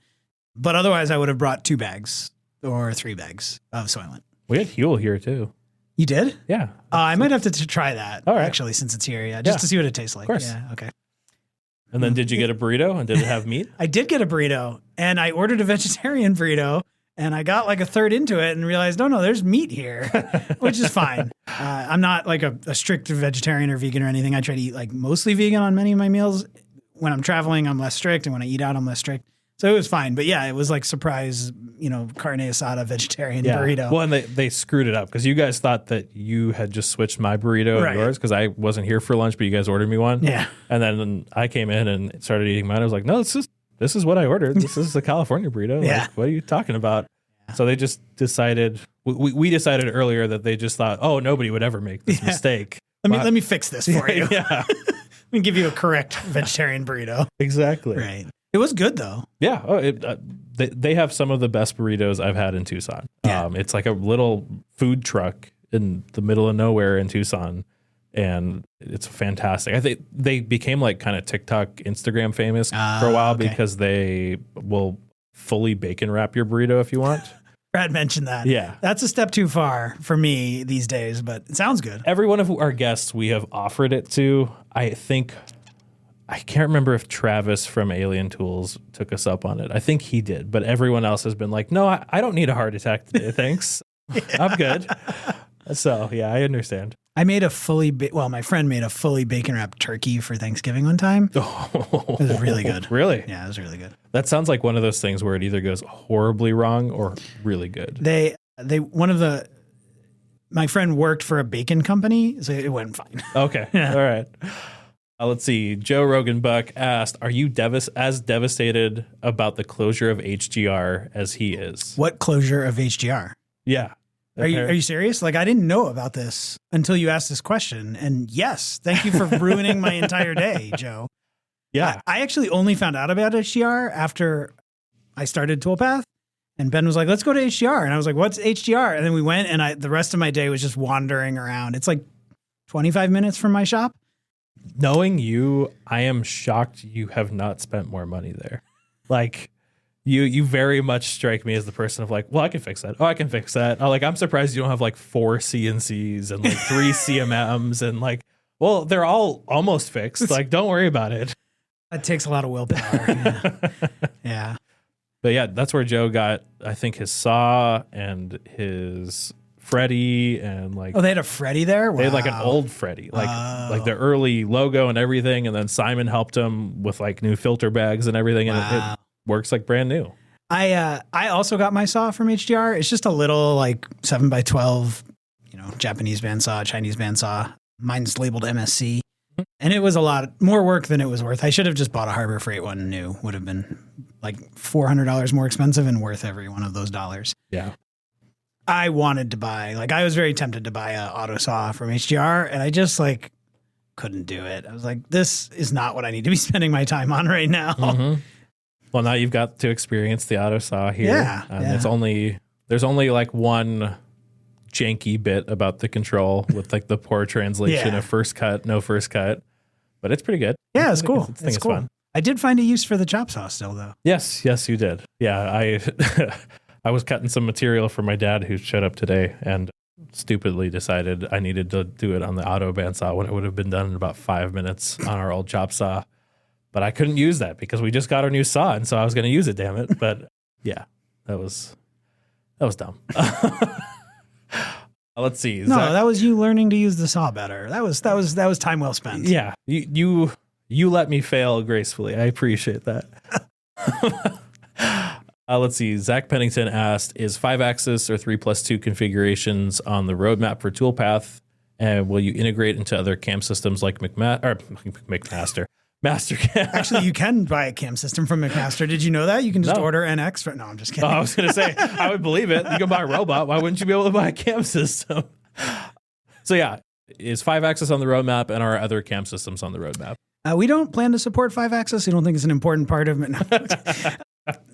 But otherwise, I would have brought 2 bags or 3 bags of Soylent. We had Huel here too. You did? Yeah. I might have to try that, All right. actually, since it's here. Yeah, just to see what it tastes like. Of course. Yeah, okay. And then did you get a burrito and did it have meat? I did get a burrito, and I ordered a vegetarian burrito, and I got like a third into it and realized, no, there's meat here, which is fine. I'm not like a strict vegetarian or vegan or anything. I try to eat like mostly vegan on many of my meals. When I'm traveling, I'm less strict, and when I eat out, I'm less strict. So it was fine. But yeah, it was like surprise, carne asada vegetarian burrito. Well, and they screwed it up because you guys thought that you had just switched my burrito and yours because I wasn't here for lunch, but you guys ordered me one. Yeah. And then I came in and started eating mine. I was like, no, this is what I ordered. This is the California burrito. Yeah. Like, what are you talking about? Yeah. So they just decided, we decided earlier that they just thought, oh, nobody would ever make this mistake. Let me fix this for you. Yeah. Let me give you a correct vegetarian burrito. Exactly. Right. It was good though. Yeah. Oh, they have some of the best burritos I've had in Tucson. Yeah. It's like a little food truck in the middle of nowhere in Tucson, and it's fantastic. I think they became like kind of TikTok, Instagram famous for a while because they will fully bacon wrap your burrito if you want. Brad mentioned that. Yeah. That's a step too far for me these days, but it sounds good. Every one of our guests we have offered it to, I can't remember if Travis from Alien Tools took us up on it. I think he did, but everyone else has been like, no, I don't need a heart attack today. Thanks. I'm good. So, yeah, I understand. I made my friend made a fully bacon wrapped turkey for Thanksgiving one time. Oh, it was really good. Really? Yeah, it was really good. That sounds like one of those things where it either goes horribly wrong or really good. My friend worked for a bacon company, so it went fine. Okay. Yeah. All right. Let's see. Joe Rogan Buck asked, are you as devastated about the closure of HGR as he is? What closure of HGR? Yeah. Are you serious? Like, I didn't know about this until you asked this question. And yes, thank you for ruining my entire day, Joe. Yeah. I actually only found out about HGR after I started Toolpath. And Ben was like, let's go to HGR. And I was like, what's HGR? And then we went, and the rest of my day was just wandering around. It's like 25 minutes from my shop. Knowing you, I am shocked you have not spent more money there. Like, you very much strike me as the person of like, well, I can fix that. Oh, I can fix that. Oh, like, I'm surprised you don't have like 4 CNCs and like 3 CMMs and like, well, they're all almost fixed. Like, don't worry about it. That takes a lot of willpower. Yeah. Yeah. But yeah, that's where Joe got, I think, his saw and his Freddy and like. Oh, they had a Freddy there? Wow. They had like an old Freddy, like the early logo and everything. And then Simon helped him with like new filter bags and everything. And it works like brand new. I also got my saw from HDR. It's just a little like 7x12, Japanese bandsaw, Chinese bandsaw. Mine's labeled MSC. And it was a lot more work than it was worth. I should have just bought a Harbor Freight one new. Would have been like $400 more expensive and worth every one of those dollars. Yeah. I wanted to buy, I was very tempted to buy a auto saw from HDR, and I just couldn't do it. I was like, this is not what I need to be spending my time on right now. Mm-hmm. Well, now you've got to experience the auto saw here. Yeah. There's only like one janky bit about the control with like the poor translation of first cut, no first cut, but it's pretty good. Yeah, it's cool. It's cool. Fun. I did find a use for the chop saw still though. Yes, you did. Yeah, I was cutting some material for my dad who showed up today and stupidly decided I needed to do it on the auto bandsaw when it would have been done in about 5 minutes on our old chop saw. But I couldn't use that because we just got our new saw, and so I was going to use it, damn it. But yeah, that was dumb. Let's see. No, that was you learning to use the saw better. That was time well spent. Yeah, you let me fail gracefully. I appreciate that. Let's see. Zach Pennington asked, is 5-axis or 3+2 configurations on the roadmap for Toolpath? And will you integrate into other cam systems like McMaster? Mastercam. Actually, you can buy a cam system from McMaster. Did you know that? You can just order NX. No, I'm just kidding. Oh, I was going to say, I would believe it. You can buy a robot. Why wouldn't you be able to buy a cam system? So yeah, is 5-axis on the roadmap, and are other cam systems on the roadmap? We don't plan to support 5-axis. We don't think it's an important part of it. No.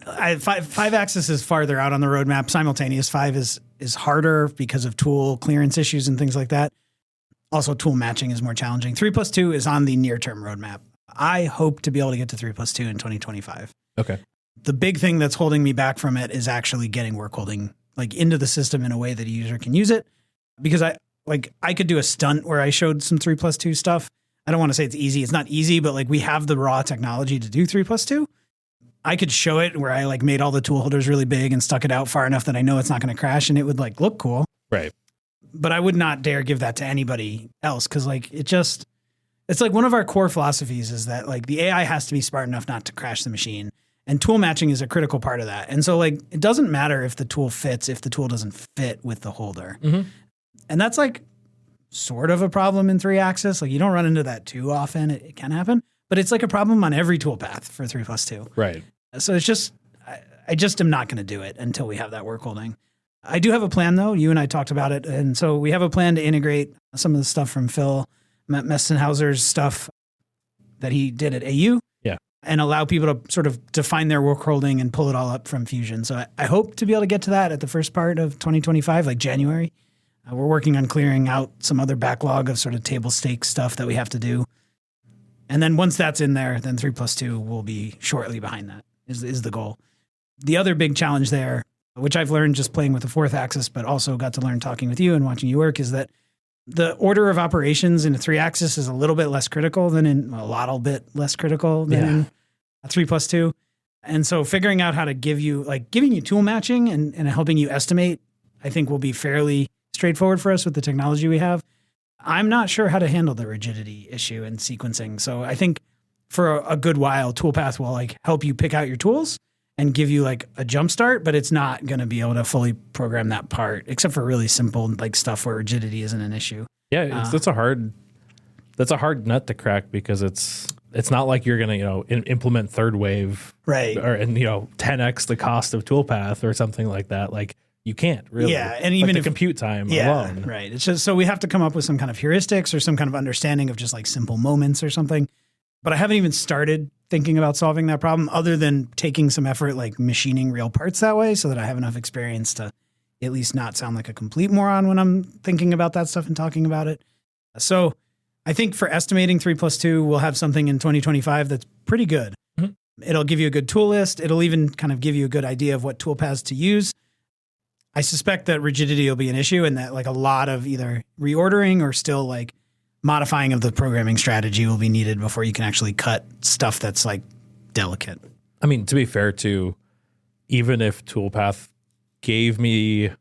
5-axis is farther out on the roadmap. Simultaneous 5 is harder because of tool clearance issues and things like that. Also, tool matching is more challenging. 3+2 is on the near-term roadmap. I hope to be able to get to 3+2 in 2025. Okay. The big thing that's holding me back from it is actually getting work holding like into the system in a way that a user can use it. Because I could do a stunt where I showed some 3+2 stuff. I don't want to say it's easy. It's not easy, but like we have the raw technology to do 3+2. I could show it where I like made all the tool holders really big and stuck it out far enough that I know it's not going to crash and it would like look cool. Right. But I would not dare give that to anybody else because like it's like one of our core philosophies is that like the AI has to be smart enough not to crash the machine. And tool matching is a critical part of that. And so like it doesn't matter if the tool fits if the tool doesn't fit with the holder. Mm-hmm. And that's like sort of a problem in 3-axis. Like you don't run into that too often. It can happen. But it's like a problem on every toolpath for 3+2. Right. So it's just, I just am not going to do it until we have that work holding. I do have a plan though. You and I talked about it. And so we have a plan to integrate some of the stuff from Phil Mestenhauser's stuff that he did at AU. Yeah. And allow people to sort of define their work holding and pull it all up from Fusion. So I hope to be able to get to that at the first part of 2025, like January. We're working on clearing out some other backlog of sort of table stakes stuff that we have to do. And then once that's in there, then 3+2 will be shortly behind that is the goal. The other big challenge there, which I've learned just playing with the 4th-axis, but also got to learn talking with you and watching you work, is that the order of operations in a 3-axis is a little bit less critical than in a lot bit less critical than in a 3+2. And so figuring out how to giving you tool matching and helping you estimate, I think will be fairly straightforward for us with the technology we have. I'm not sure how to handle the rigidity issue and sequencing. So I think for a good while, Toolpath will like help you pick out your tools and give you like a jump start, but it's not going to be able to fully program that part, except for really simple like stuff where rigidity isn't an issue. Yeah, that's a hard nut to crack because it's not like you're going to implement third wave right or 10x the cost of Toolpath or something like that. Like you can't really. Yeah, and even the compute time alone. Right. It's just so we have to come up with some kind of heuristics or some kind of understanding of just like simple moments or something. But I haven't even started thinking about solving that problem other than taking some effort like machining real parts that way so that I have enough experience to at least not sound like a complete moron when I'm thinking about that stuff and talking about it. So I think for estimating 3+2, we'll have something in 2025 that's pretty good. Mm-hmm. It'll give you a good tool list. It'll even kind of give you a good idea of what toolpaths to use. I suspect that rigidity will be an issue and that like a lot of either reordering or still like modifying of the programming strategy will be needed before you can actually cut stuff that's like delicate. I mean, to be fair too, even if Toolpath gave me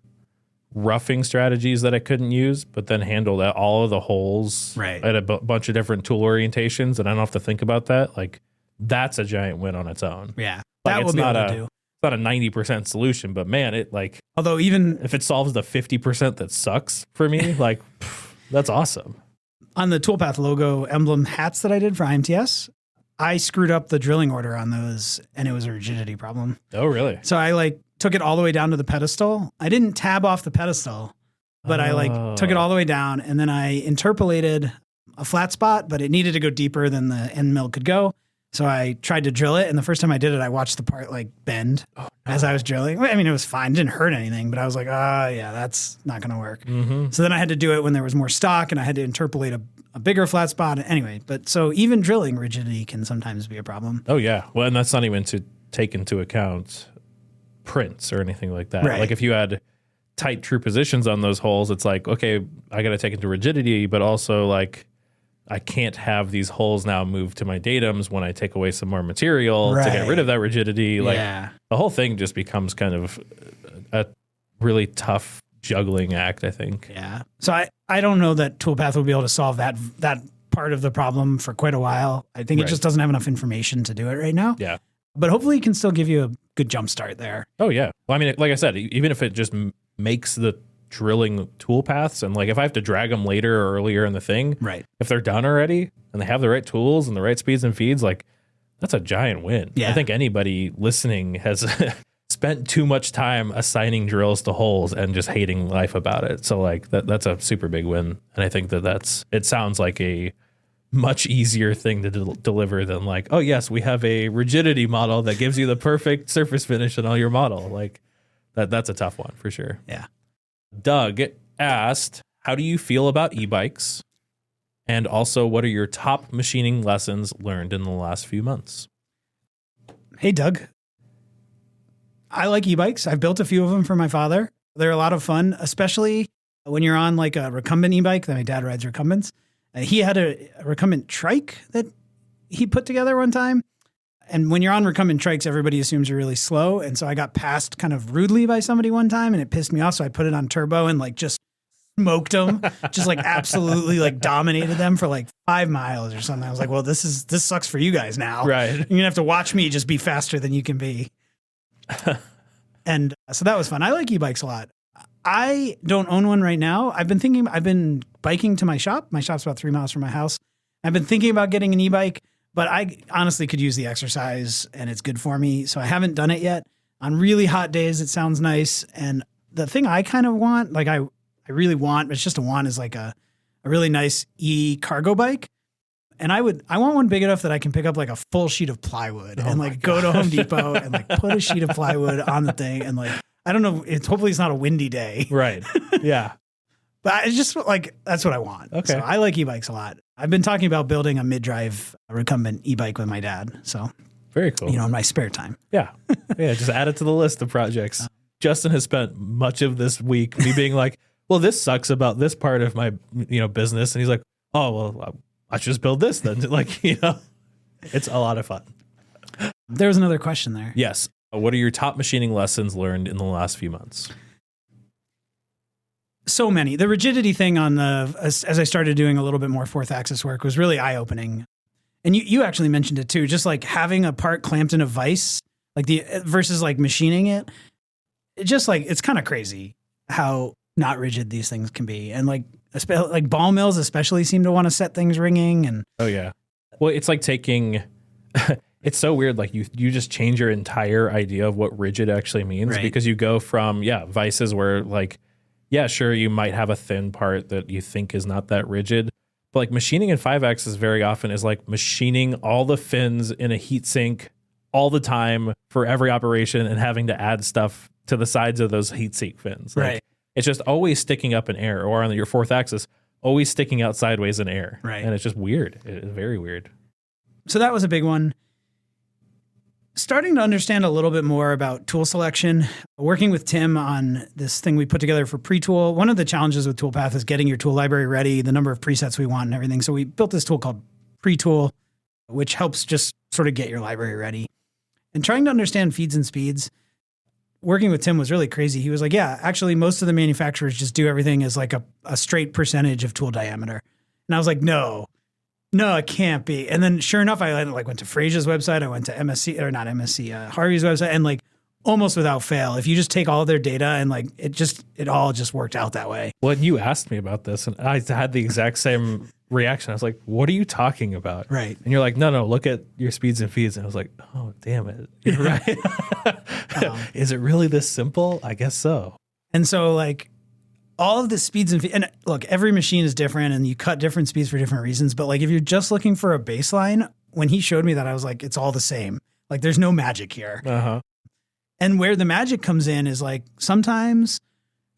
roughing strategies that I couldn't use, but then handled all of the holes at a bunch of different tool orientations, and I don't have to think about that, like that's a giant win on its own. Yeah, like, that will be able to do. Not a 90% solution, but man, it like, although even if it solves the 50% that sucks for me, like that's awesome. On the Toolpath logo emblem hats that I did for IMTS, I screwed up the drilling order on those and it was a rigidity problem. Oh, really? So I like took it all the way down to the pedestal. I didn't tab off the pedestal, but I like took it all the way down and then I interpolated a flat spot, but it needed to go deeper than the end mill could go. So I tried to drill it, and the first time I did it, I watched the part like bend as I was drilling. I mean, it was fine; it didn't hurt anything, but I was like, yeah, that's not going to work. Mm-hmm. So then I had to do it when there was more stock, and I had to interpolate a bigger flat spot. Anyway, but so even drilling rigidity can sometimes be a problem. Oh yeah, well, and that's not even to take into account prints or anything like that. Right. Like if you had tight true positions on those holes, it's like, okay, I got to take into rigidity, but also like, I can't have these holes now move to my datums when I take away some more material to get rid of that rigidity. Like the whole thing just becomes kind of a really tough juggling act, I think. Yeah. So I don't know that Toolpath will be able to solve that part of the problem for quite a while. I think it just doesn't have enough information to do it right now. Yeah. But hopefully it can still give you a good jump start there. Oh, yeah. Well, I mean, like I said, even if it just makes the drilling tool paths and like if I have to drag them later or earlier in the thing, if they're done already and they have the right tools and the right speeds and feeds, like that's a giant win. I think anybody listening has spent too much time assigning drills to holes and just hating life about it. So like that's a super big win. And I think it sounds like a much easier thing to deliver than like, oh yes, we have a rigidity model that gives you the perfect surface finish on all your model. Like that's a tough one for sure. Yeah. Doug asked, how do you feel about e-bikes? And also, what are your top machining lessons learned in the last few months? Hey, Doug. I like e-bikes. I've built a few of them for my father. They're a lot of fun, especially when you're on like a recumbent e-bike. My dad rides recumbents. He had a recumbent trike that he put together one time. And when you're on recumbent trikes, everybody assumes you're really slow. And so I got passed kind of rudely by somebody one time and it pissed me off. So I put it on turbo and like just smoked them, just like absolutely like dominated them for like 5 miles or something. I was like, well, this sucks for you guys now. Right. You're going to have to watch me just be faster than you can be. And so that was fun. I like e-bikes a lot. I don't own one right now. I've been biking to my shop. My shop's about 3 miles from my house. I've been thinking about getting an e-bike, but I honestly could use the exercise and it's good for me. So I haven't done it yet. On really hot days, it sounds nice. And the thing I kind of want, like I really want, but it's just a want, is like a really nice e-cargo bike. And I want one big enough that I can pick up like a full sheet of plywood and like go to Home Depot and like put a sheet of plywood on the thing. And like, I don't know, hopefully it's not a windy day. Right. Yeah. But it's just like, that's what I want. Okay. So I like e-bikes a lot. I've been talking about building a mid-drive recumbent e-bike with my dad. So very cool. In my spare time. Yeah. Yeah. Just add it to the list of projects. Justin has spent much of this week me being like, well, this sucks about this part of my, business. And he's like, oh, well, I should just build this then. Like, it's a lot of fun. There was another question there. Yes. What are your top machining lessons learned in the last few months? So many. The rigidity thing as I started doing a little bit more fourth axis work was really eye-opening. And you actually mentioned it too, just like having a part clamped in a vise, like versus like machining it. It just like, it's kind of crazy how not rigid these things can be. And like ball mills especially seem to want to set things ringing. And oh yeah. Well, it's like taking, it's so weird. Like you just change your entire idea of what rigid actually means, right? Because you go from, vices where like, yeah, sure, you might have a thin part that you think is not that rigid. But like machining in 5-axis very often is like machining all the fins in a heat sink all the time for every operation and having to add stuff to the sides of those heat sink fins. Like, right. It's just always sticking up in air, or on your 4th axis, always sticking out sideways in air. Right. And it's just weird. It's very weird. So that was a big one. Starting to understand a little bit more about tool selection, working with Tim on this thing we put together for pre-tool. One of the challenges with Toolpath is getting your tool library ready, the number of presets we want and everything. So we built this tool called pre-tool, which helps just sort of get your library ready. And trying to understand feeds and speeds, working with Tim was really crazy. He was like, yeah, actually most of the manufacturers just do everything as like a straight percentage of tool diameter. And I was like, no, it can't be. And then sure enough, I like went to Frasia's website. I went to Harvey's website, and like almost without fail, if you just take all of their data and like it all just worked out that way. Well, you asked me about this and I had the exact same reaction. I was like, what are you talking about? Right. And you're like, no, look at your speeds and feeds. And I was like, oh, damn it. You're right. Is it really this simple? I guess so. And so like all of the speeds and look, every machine is different and you cut different speeds for different reasons. But like, if you're just looking for a baseline, when he showed me that, I was like, it's all the same. Like there's no magic here. Uh-huh. And where the magic comes in is like sometimes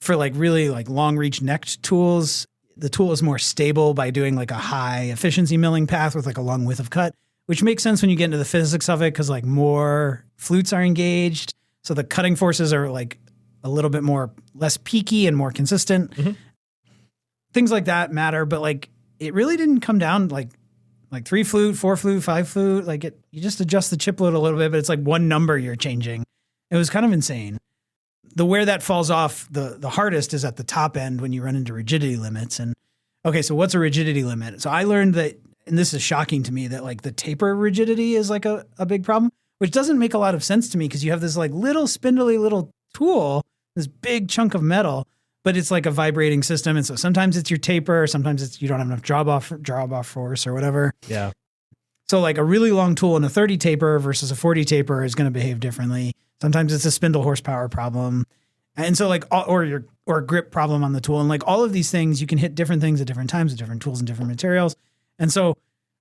for like really like long reach necked tools, the tool is more stable by doing like a high efficiency milling path with like a long width of cut, which makes sense when you get into the physics of it because like more flutes are engaged. So the cutting forces are like a little bit less peaky and more consistent. Mm-hmm. Things like that matter, but like it really didn't come down like 3 flute, 4 flute, 5 flute. Like you just adjust the chip load a little bit, but it's like one number you're changing. It was kind of insane. Where that falls off the hardest is at the top end when you run into rigidity limits. And okay, so what's a rigidity limit? So I learned that, and this is shocking to me, that like the taper rigidity is like a big problem, which doesn't make a lot of sense to me because you have this like little spindly little tool, this big chunk of metal, but it's like a vibrating system. And so sometimes it's your taper, sometimes you don't have enough drop off force or whatever. Yeah. So like a really long tool and a 30 taper versus a 40 taper is going to behave differently. Sometimes it's a spindle horsepower problem. And so like, or a grip problem on the tool. And like all of these things, you can hit different things at different times with different tools and different materials. And so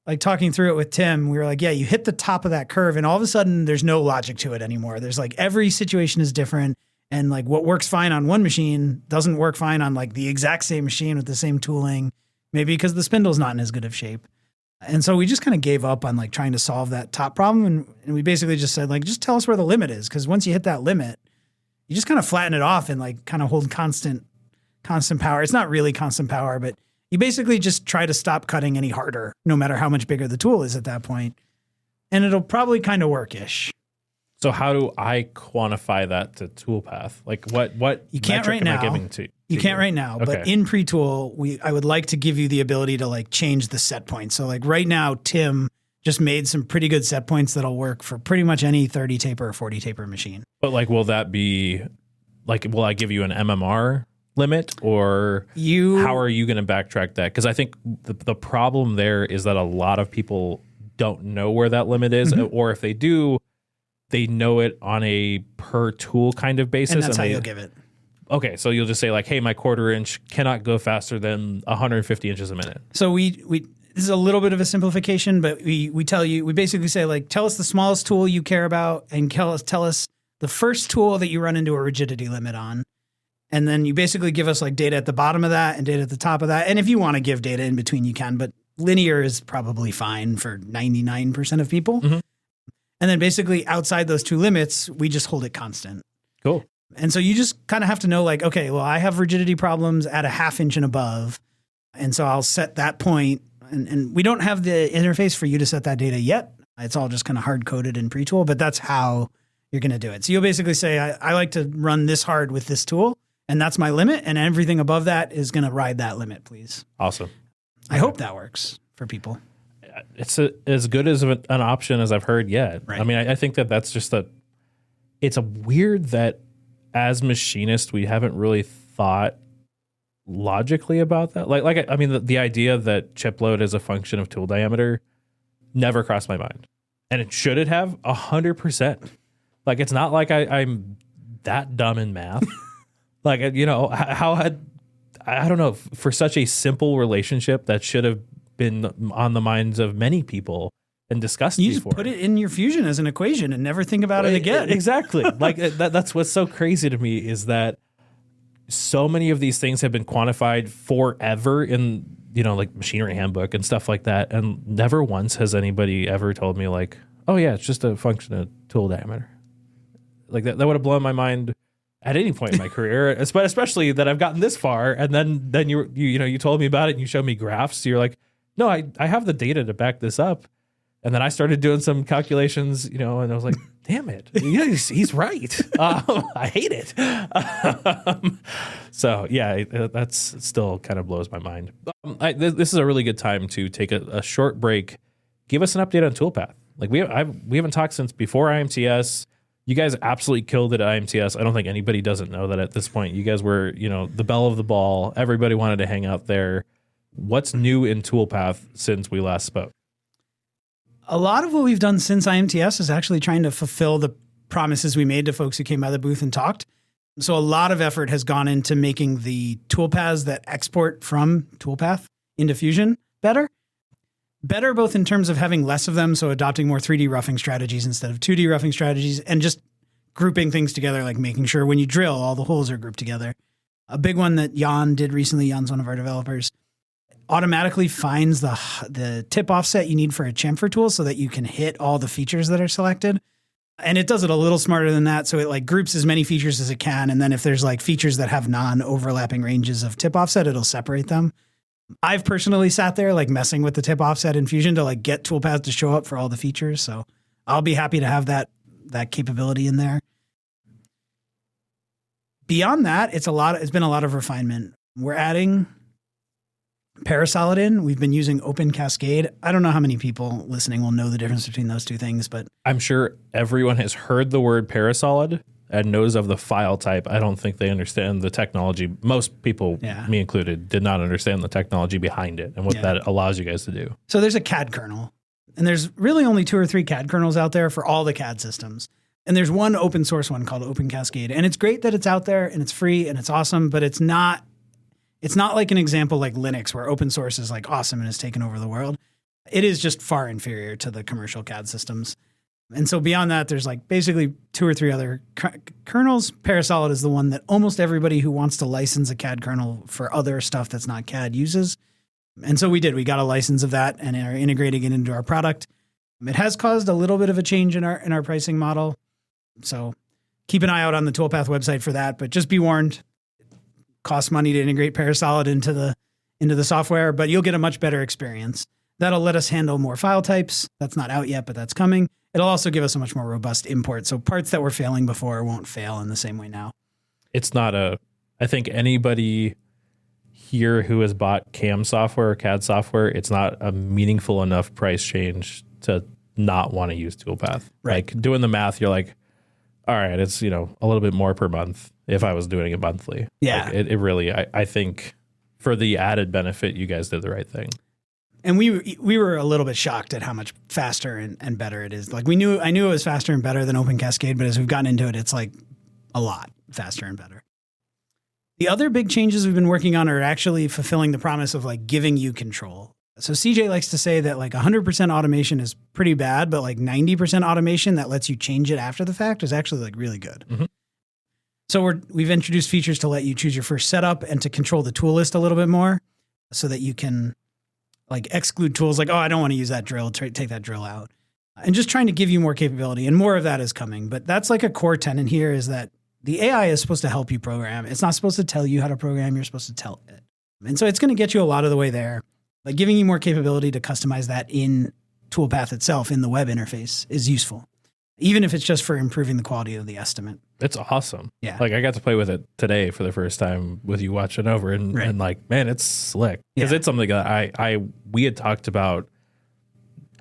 like talking through it with Tim, we were like, yeah, you hit the top of that curve and all of a sudden there's no logic to it anymore. There's like every situation is different. And like what works fine on one machine doesn't work fine on like the exact same machine with the same tooling. maybe because the spindle's not in as good of shape. And so we just kind of gave up on like trying to solve that top problem. And we basically just said, like, just tell us where the limit is. Because once you hit that limit, you just kind of flatten it off and like kind of hold constant power. It's not really constant power, but you basically just try to stop cutting any harder, no matter how much bigger the tool is at that point. And it'll probably kind of work-ish. So how do I quantify that to Toolpath? Like what you can't metric right am now. I giving to You can't right now, Okay. but in pre-tool, I would like to give you the ability to like change the set point. So like right now, Tim just made some pretty good set points that'll work for pretty much any 30 taper or 40 taper machine. But like, will that be like, will I give you an MMR limit, or how are you going to backtrack that? Because I think the problem there is that a lot of people don't know where that limit is, or if they do, they know it on a per tool kind of basis. And that's how you'll give it. Okay, so you'll just say like, hey, my 1/4 inch cannot go faster than 150 inches a minute. So we this is a little bit of a simplification, but we basically say like, tell us the smallest tool you care about and tell us the first tool that you run into a rigidity limit on. And then you basically give us like data at the bottom of that and data at the top of that. And if you want to give data in between, you can, but linear is probably fine for 99% of people. Mm-hmm. And then basically outside those two limits, we just hold it constant. Cool. And so you just kind of have to know like, okay, well, I have rigidity problems at a 1/2 inch and above. And so I'll set that point. And we don't have the interface for you to set that data yet. It's all just kind of hard coded in pre-tool, but that's how you're going to do it. So you'll basically say, I like to run this hard with this tool, and that's my limit. And everything above that is going to ride that limit, please. Awesome. I hope that works for people. It's as good as an option as I've heard yet. Right. I mean, I think that's just it's a weird that as machinists, we haven't really thought logically about that. Like I mean, the idea that chip load is a function of tool diameter never crossed my mind. And it have 100%. Like, it's not like I'm that dumb in math. Like, you know, I don't know, for such a simple relationship that should have been on the minds of many people and discussed you before. Just put it in your fusion as an equation and never think about it again. Exactly. Like that's what's so crazy to me is that so many of these things have been quantified forever in, you know, like machinery handbook and stuff like that. And never once has anybody ever told me like, oh yeah, it's just a function of tool diameter. Like that would have blown my mind at any point in my career, especially that I've gotten this far. And then you told me about it and you showed me graphs. So you're like, no, I have the data to back this up. And then I started doing some calculations, you know, and I was like, damn it. Yeah, he's right. I hate it. So, yeah, that's still kind of blows my mind. This is a really good time to take a short break. Give us an update on Toolpath. Like we haven't talked since before IMTS. You guys absolutely killed it at IMTS. I don't think anybody doesn't know that at this point. You guys were, you know, the belle of the ball. Everybody wanted to hang out there. What's new in Toolpath since we last spoke? A lot of what we've done since IMTS is actually trying to fulfill the promises we made to folks who came by the booth and talked. So a lot of effort has gone into making the toolpaths that export from Toolpath into Fusion better. Better both in terms of having less of them, so adopting more 3D roughing strategies instead of 2D roughing strategies, and just grouping things together, like making sure when you drill, all the holes are grouped together. A big one that Jan did recently, Jan's one of our developers, automatically finds the tip offset you need for a chamfer tool so that you can hit all the features that are selected. And it does it a little smarter than that. So it like groups as many features as it can. And then if there's like features that have non-overlapping ranges of tip offset, it'll separate them. I've personally sat there like messing with the tip offset in Fusion to like get Toolpath to show up for all the features. So I'll be happy to have that capability in there. Beyond that, it's been a lot of refinement. We're adding Parasolid in. We've been using Open Cascade. I don't know how many people listening will know the difference between those two things, but I'm sure everyone has heard the word Parasolid and knows of the file type. I don't think they understand the technology. Most people, me included, did not understand the technology behind it and what that allows you guys to do. So there's a CAD kernel, and there's really only 2 or 3 CAD kernels out there for all the CAD systems. And there's one open source one called Open Cascade. And it's great that it's out there and it's free and it's awesome, but it's not like an example like Linux where open source is like awesome and has taken over the world. It is just far inferior to the commercial CAD systems. And so beyond that, there's like basically 2 or 3 other kernels. Parasolid is the one that almost everybody who wants to license a CAD kernel for other stuff that's not CAD uses. And so we did. We got a license of that and are integrating it into our product. It has caused a little bit of a change in our pricing model. So keep an eye out on the Toolpath website for that, but just be warned, it costs money to integrate Parasolid into the software, but you'll get a much better experience. That'll let us handle more file types. That's not out yet, but that's coming. It'll also give us a much more robust import. So parts that were failing before won't fail in the same way now. It's not I think anybody here who has bought CAM software or CAD software, it's not a meaningful enough price change to not want to use Toolpath. Right. Like doing the math, you're like, all right, it's, a little bit more per month if I was doing it monthly. Yeah. Like it really, I think for the added benefit, you guys did the right thing. And we were a little bit shocked at how much faster and better it is. Like I knew it was faster and better than Open Cascade, but as we've gotten into it, it's like a lot faster and better. The other big changes we've been working on are actually fulfilling the promise of like giving you control. So CJ likes to say that like 100% automation is pretty bad, but like 90% automation that lets you change it after the fact is actually like really good. Mm-hmm. So we've introduced features to let you choose your first setup and to control the tool list a little bit more so that you can like exclude tools like, oh, I don't want to use that drill, take that drill out. And just trying to give you more capability, and more of that is coming. But that's like a core tenet here is that the AI is supposed to help you program. It's not supposed to tell you how to program. You're supposed to tell it. And so it's going to get you a lot of the way there. Like giving you more capability to customize that in Toolpath itself in the web interface is useful, even if it's just for improving the quality of the estimate. It's awesome. Yeah. Like I got to play with it today for the first time with you watching over and like, man, it's slick. Because it's something that we had talked about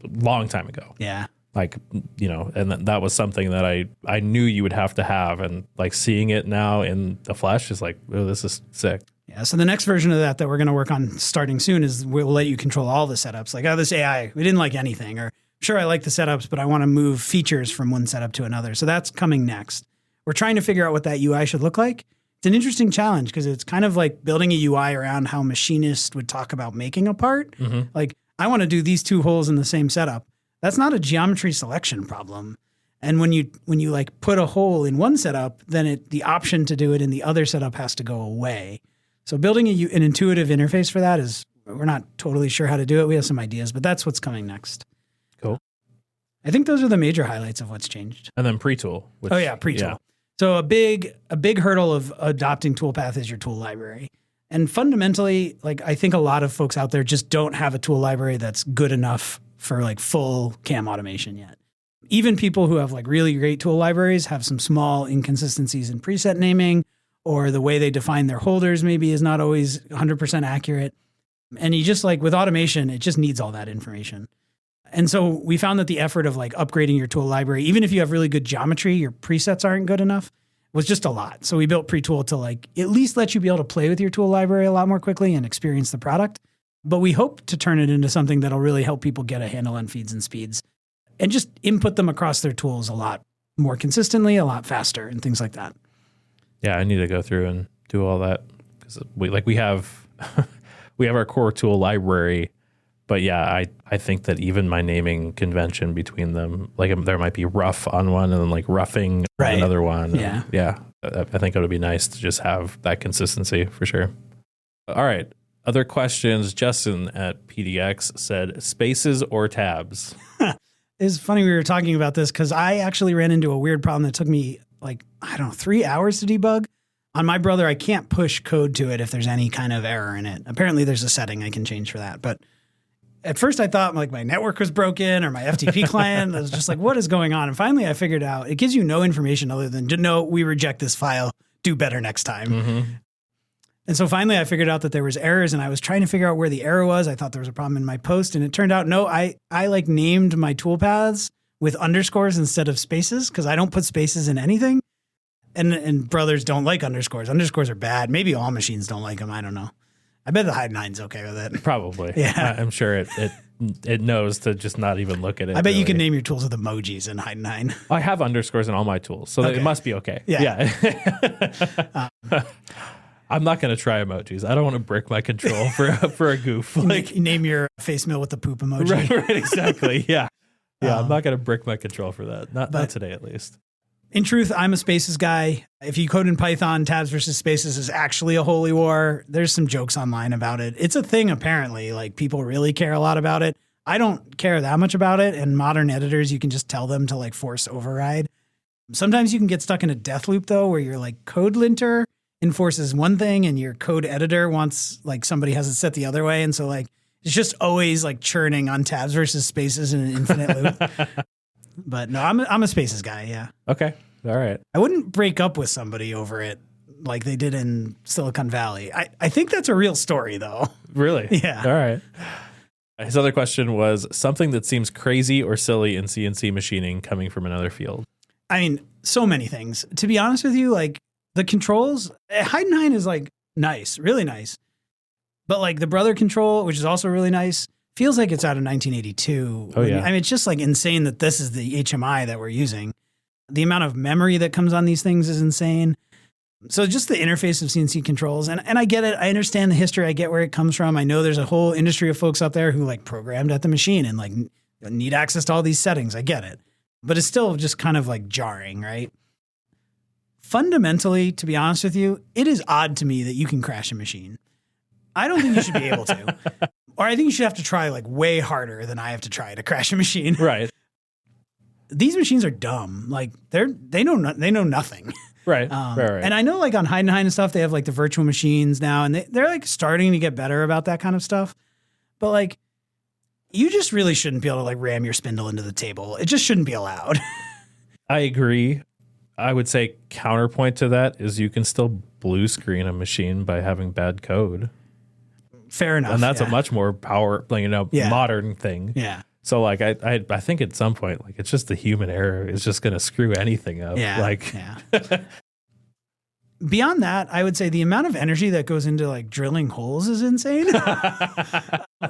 a long time ago. Yeah. Like, and that was something that I knew you would have to have. And like seeing it now in the flesh is like, oh, this is sick. Yeah. So the next version of that we're going to work on starting soon is we'll let you control all the setups. Like, oh, this AI, we didn't like anything. Or sure, I like the setups, but I want to move features from one setup to another. So that's coming next. We're trying to figure out what that UI should look like. It's an interesting challenge because it's kind of like building a UI around how machinists would talk about making a part. Mm-hmm. Like, I want to do these two holes in the same setup. That's not a geometry selection problem. And when you like put a hole in one setup, then the option to do it in the other setup has to go away. So building an intuitive interface for that we're not totally sure how to do it. We have some ideas, but that's what's coming next. Cool. I think those are the major highlights of what's changed. And then pre-tool. Pre-tool. Yeah. So a big hurdle of adopting Toolpath is your tool library. And fundamentally, like I think a lot of folks out there just don't have a tool library that's good enough for like full CAM automation yet. Even people who have like really great tool libraries have some small inconsistencies in preset naming, or the way they define their holders maybe is not always 100% accurate. And you just like with automation, it just needs all that information. And so we found that the effort of like upgrading your tool library, even if you have really good geometry, your presets aren't good enough, was just a lot. So we built pre-tool to like at least let you be able to play with your tool library a lot more quickly and experience the product. But we hope to turn it into something that'll really help people get a handle on feeds and speeds and just input them across their tools a lot more consistently, a lot faster, and things like that. Yeah, I need to go through and do all that because we have our core tool library, but yeah, I think that even my naming convention between them, like there might be rough on one and then like roughing on another one. Yeah, yeah. I think it would be nice to just have that consistency for sure. All right. Other questions. Justin at PDX said, spaces or tabs? It's funny we were talking about this because I actually ran into a weird problem that took me 3 hours to debug. On my brother, I can't push code to it if there's any kind of error in it. Apparently there's a setting I can change for that. But at first I thought like my network was broken or my FTP client. I was just like, what is going on? And finally I figured out it gives you no information other than, no, we reject this file. Do better next time. Mm-hmm. And so finally I figured out that there was errors and I was trying to figure out where the error was. I thought there was a problem in my post and it turned out, no, I like named my toolpaths with underscores instead of spaces because I don't put spaces in anything. And brothers don't like underscores. Underscores are bad. Maybe all machines don't like them. I don't know. I bet the Hive 9's okay with it. Probably. Yeah. I'm sure it knows to just not even look at it. I bet you can name your tools with emojis in Hive 9. I have underscores in all my tools, so it must be okay. Yeah. I'm not going to try emojis. I don't want to brick my control for a goof. Like name your face mill with the poop emoji. Right, exactly. Yeah. Yeah, I'm not going to brick my control for that. Not today, at least. In truth, I'm a spaces guy. If you code in Python, tabs versus spaces is actually a holy war. There's some jokes online about it. It's a thing, apparently. Like, people really care a lot about it. I don't care that much about it. And modern editors, you can just tell them to like force override. Sometimes you can get stuck in a death loop, though, where your like code linter enforces one thing and your code editor wants like somebody has it set the other way. And so like it's just always like churning on tabs versus spaces in an infinite loop. But no, I'm a spaces guy. Yeah. Okay. All right. I wouldn't break up with somebody over it like they did in Silicon Valley. I think that's a real story, though. Really? Yeah. All right. His other question was something that seems crazy or silly in CNC machining coming from another field. I mean, so many things. To be honest with you, like the controls, Heidenhain is like nice, really nice. But like the Brother control, which is also really nice, feels like it's out of 1982. Oh, yeah. I mean, it's just like insane that this is the HMI that we're using. The amount of memory that comes on these things is insane. So just the interface of CNC controls. And I get it. I understand the history. I get where it comes from. I know there's a whole industry of folks out there who like programmed at the machine and like need access to all these settings. I get it. But it's still just kind of like jarring, right? Fundamentally, to be honest with you, it is odd to me that you can crash a machine. I don't think you should be able to. Or I think you should have to try like way harder than I have to try to crash a machine. Right. These machines are dumb. Like they know nothing. Right. Right. And I know like on Heidenhain and stuff, they have like the virtual machines now, and they're like starting to get better about that kind of stuff. But like, you just really shouldn't be able to like ram your spindle into the table. It just shouldn't be allowed. I agree. I would say counterpoint to that is you can still blue screen a machine by having bad code. Fair enough. And that's yeah. a much more modern thing. Yeah. So like I think at some point like it's just the human error is just going to screw anything up. Yeah. Like yeah. Beyond that, I would say the amount of energy that goes into like drilling holes is insane.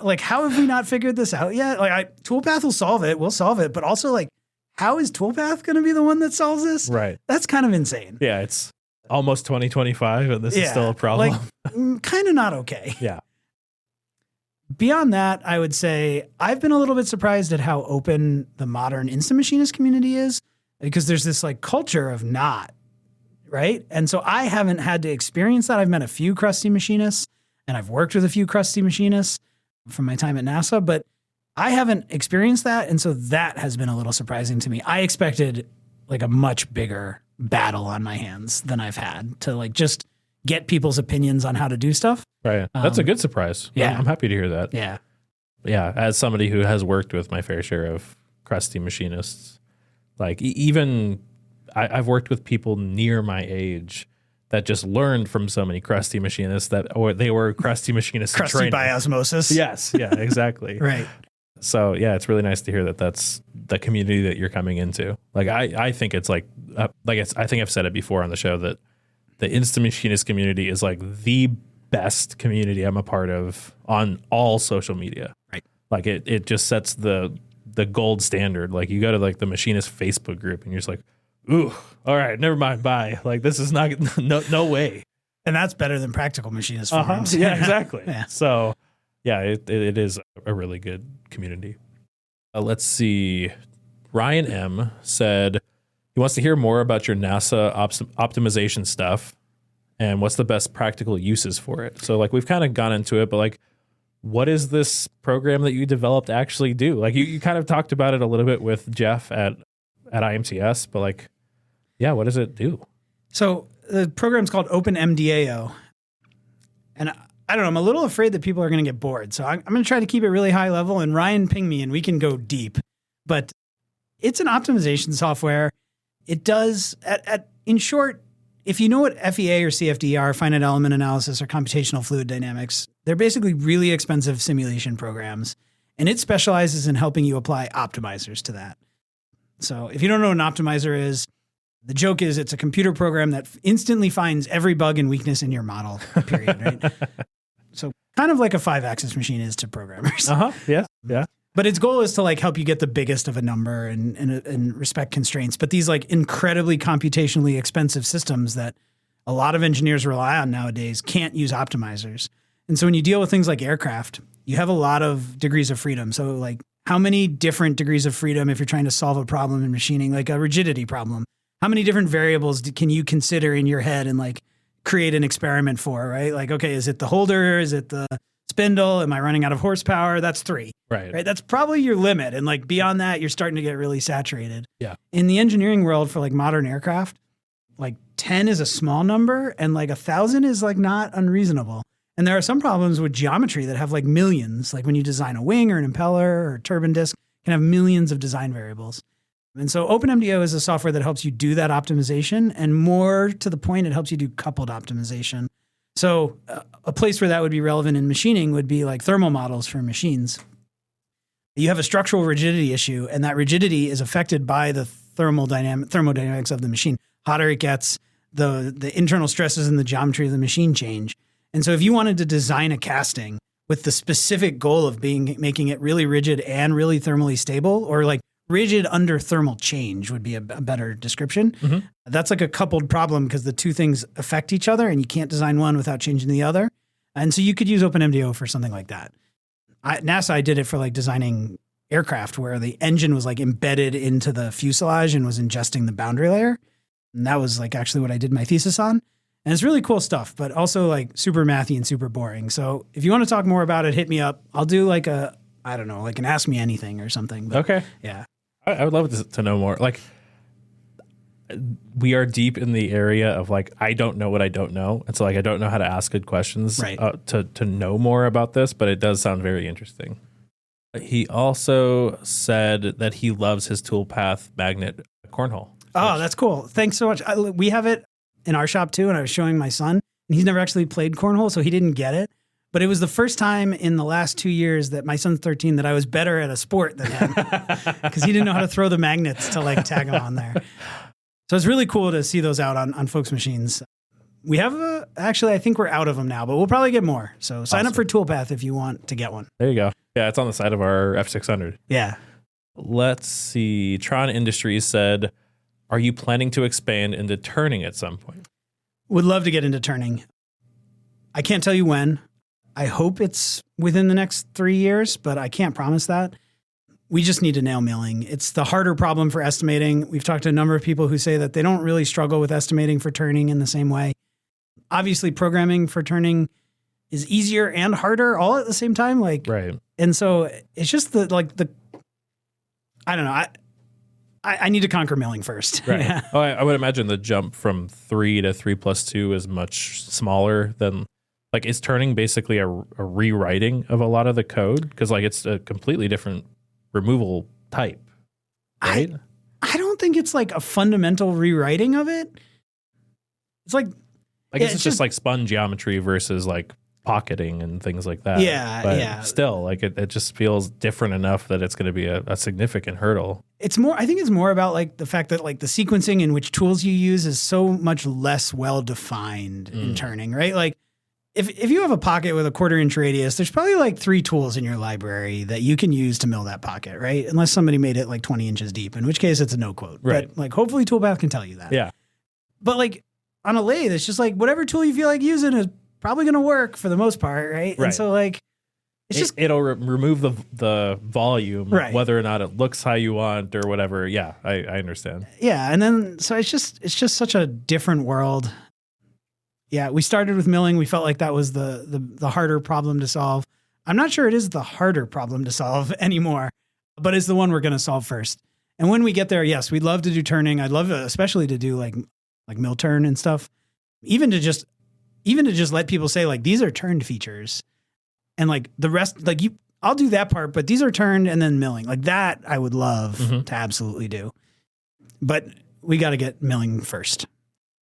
Like, how have we not figured this out yet? Like, Toolpath will solve it. We'll solve it. But also, like, how is Toolpath going to be the one that solves this? Right. That's kind of insane. Yeah, it's almost 2025 and this is still a problem. Like, kind of not okay. Yeah. Beyond that, I would say I've been a little bit surprised at how open the modern instant machinist community is, because there's this like culture of not, right? And so I haven't had to experience that. I've met a few crusty machinists and I've worked with a few crusty machinists from my time at NASA, but I haven't experienced that. And so that has been a little surprising to me. I expected like a much bigger battle on my hands than I've had to like just get people's opinions on how to do stuff. Right. That's a good surprise. Yeah. I'm happy to hear that. Yeah. Yeah. As somebody who has worked with my fair share of crusty machinists, like even I've worked with people near my age that just learned from so many crusty machinists or they were crusty machinists. Crusty by osmosis. Yes. Yeah, exactly. Right. So yeah, it's really nice to hear that that's the community that you're coming into. Like I think it's like I think I've said it before on the show that the instant machinist community is like the best community I'm a part of on all social media. Right. Like it just sets the gold standard. Like you go to like the machinist Facebook group and you're just like, ooh, all right, never mind, bye. Like this is not no way. And that's better than practical machinist forums. Yeah, exactly. Yeah. So yeah, it is a really good community. Let's see. Ryan M said he wants to hear more about your NASA optimization stuff and what's the best practical uses for it. So like we've kind of gone into it, but like what does this program that you developed actually do? Like you kind of talked about it a little bit with Jeff at IMTS, but like, yeah, what does it do? So the program's called OpenMDAO. And I don't know, I'm a little afraid that people are going to get bored. So I'm going to try to keep it really high level, and Ryan ping me and we can go deep. But it's an optimization software. It does, in short, if you know what FEA or CFD are, finite element analysis or computational fluid dynamics, they're basically really expensive simulation programs. And it specializes in helping you apply optimizers to that. So if you don't know what an optimizer is, the joke is it's a computer program that instantly finds every bug and weakness in your model, period, right? So kind of like a 5-axis machine is to programmers. Yeah. Yeah. But its goal is to like help you get the biggest of a number and respect constraints. But these like incredibly computationally expensive systems that a lot of engineers rely on nowadays can't use optimizers. And so when you deal with things like aircraft, you have a lot of degrees of freedom. So like how many different degrees of freedom if you're trying to solve a problem in machining, like a rigidity problem? how many different variables can you consider in your head and like create an experiment for, right? Like, okay, is it the holder? Is it the spindle? Am I running out of horsepower? That's 3. Right. That's probably your limit. And like beyond that, you're starting to get really saturated. Yeah. In the engineering world for like modern aircraft, like 10 is a small number and like 1,000 is like not unreasonable. And there are some problems with geometry that have like millions, like when you design a wing or an impeller or a turbine disc, can have millions of design variables. And so OpenMDO is a software that helps you do that optimization, and more to the point, it helps you do coupled optimization. So a place where that would be relevant in machining would be like thermal models for machines. You have a structural rigidity issue, and that rigidity is affected by the thermodynamics of the machine. Hotter it gets, the internal stresses in the geometry of the machine change. And so if you wanted to design a casting with the specific goal of making it really rigid and really thermally stable, or like rigid under thermal change would be a better description. Mm-hmm. That's like a coupled problem because the two things affect each other and you can't design one without changing the other. And so you could use OpenMDO for something like that. NASA, I did it for like designing aircraft where the engine was like embedded into the fuselage and was ingesting the boundary layer. And that was like actually what I did my thesis on. And it's really cool stuff, but also like super mathy and super boring. So if you want to talk more about it, hit me up. I'll do like an Ask Me Anything or something. But okay. Yeah. I would love to know more. Like, we are deep in the area of like, I don't know what I don't know. And so like, I don't know how to ask good questions to know more about this, but it does sound very interesting. He also said that he loves his Toolpath magnet cornhole. Oh, that's cool. Thanks so much. We have it in our shop too. And I was showing my son and he's never actually played cornhole, so he didn't get it. But it was the first time in the last 2 years that my son's 13 that I was better at a sport than him because he didn't know how to throw the magnets to like tag them on there. So it's really cool to see those out on folks' machines. We have actually, I think we're out of them now, but we'll probably get more. So sign up for Toolpath if you want to get one. There you go. Yeah, it's on the side of our F600. Yeah. Let's see. Tron Industries said, are you planning to expand into turning at some point? Would love to get into turning. I can't tell you when. I hope it's within the next 3 years, but I can't promise that. We just need to nail milling. It's the harder problem for estimating. We've talked to a number of people who say that they don't really struggle with estimating for turning in the same way. Obviously, programming for turning is easier and harder all at the same time. Like, right. And so it's just I don't know. I need to conquer milling first. Right. Yeah. Oh, I would imagine the jump from 3 to 3+2 is much smaller than. Like, is turning basically a rewriting of a lot of the code? Because, like, it's a completely different removal type, right? I don't think it's, like, a fundamental rewriting of it. It's like... I guess it's just, like, spun geometry versus, like, pocketing and things like that. Yeah, but yeah. Still, like, it just feels different enough that it's going to be a significant hurdle. It's more... I think it's more about, like, the fact that, like, the sequencing in which tools you use is so much less well-defined in turning, right? Like, If you have a pocket with a 1/4 inch radius, there's probably like 3 tools in your library that you can use to mill that pocket, right? Unless somebody made it like 20 inches deep, in which case it's a no quote. Right. But like hopefully Toolpath can tell you that. Yeah. But like on a lathe, it's just like whatever tool you feel like using is probably going to work for the most part, right? And so like it'll remove the volume, right, whether or not it looks how you want or whatever. Yeah, I understand. Yeah, and then so it's just such a different world. Yeah, we started with milling. We felt like that was the harder problem to solve. I'm not sure it is the harder problem to solve anymore, but it's the one we're going to solve first. And when we get there, yes, we'd love to do turning. I'd love especially to do like mill turn and stuff. Even to just let people say like these are turned features, and like the rest, like I'll do that part, but these are turned and then milling. Like that, I would love to absolutely do. But we got to get milling first.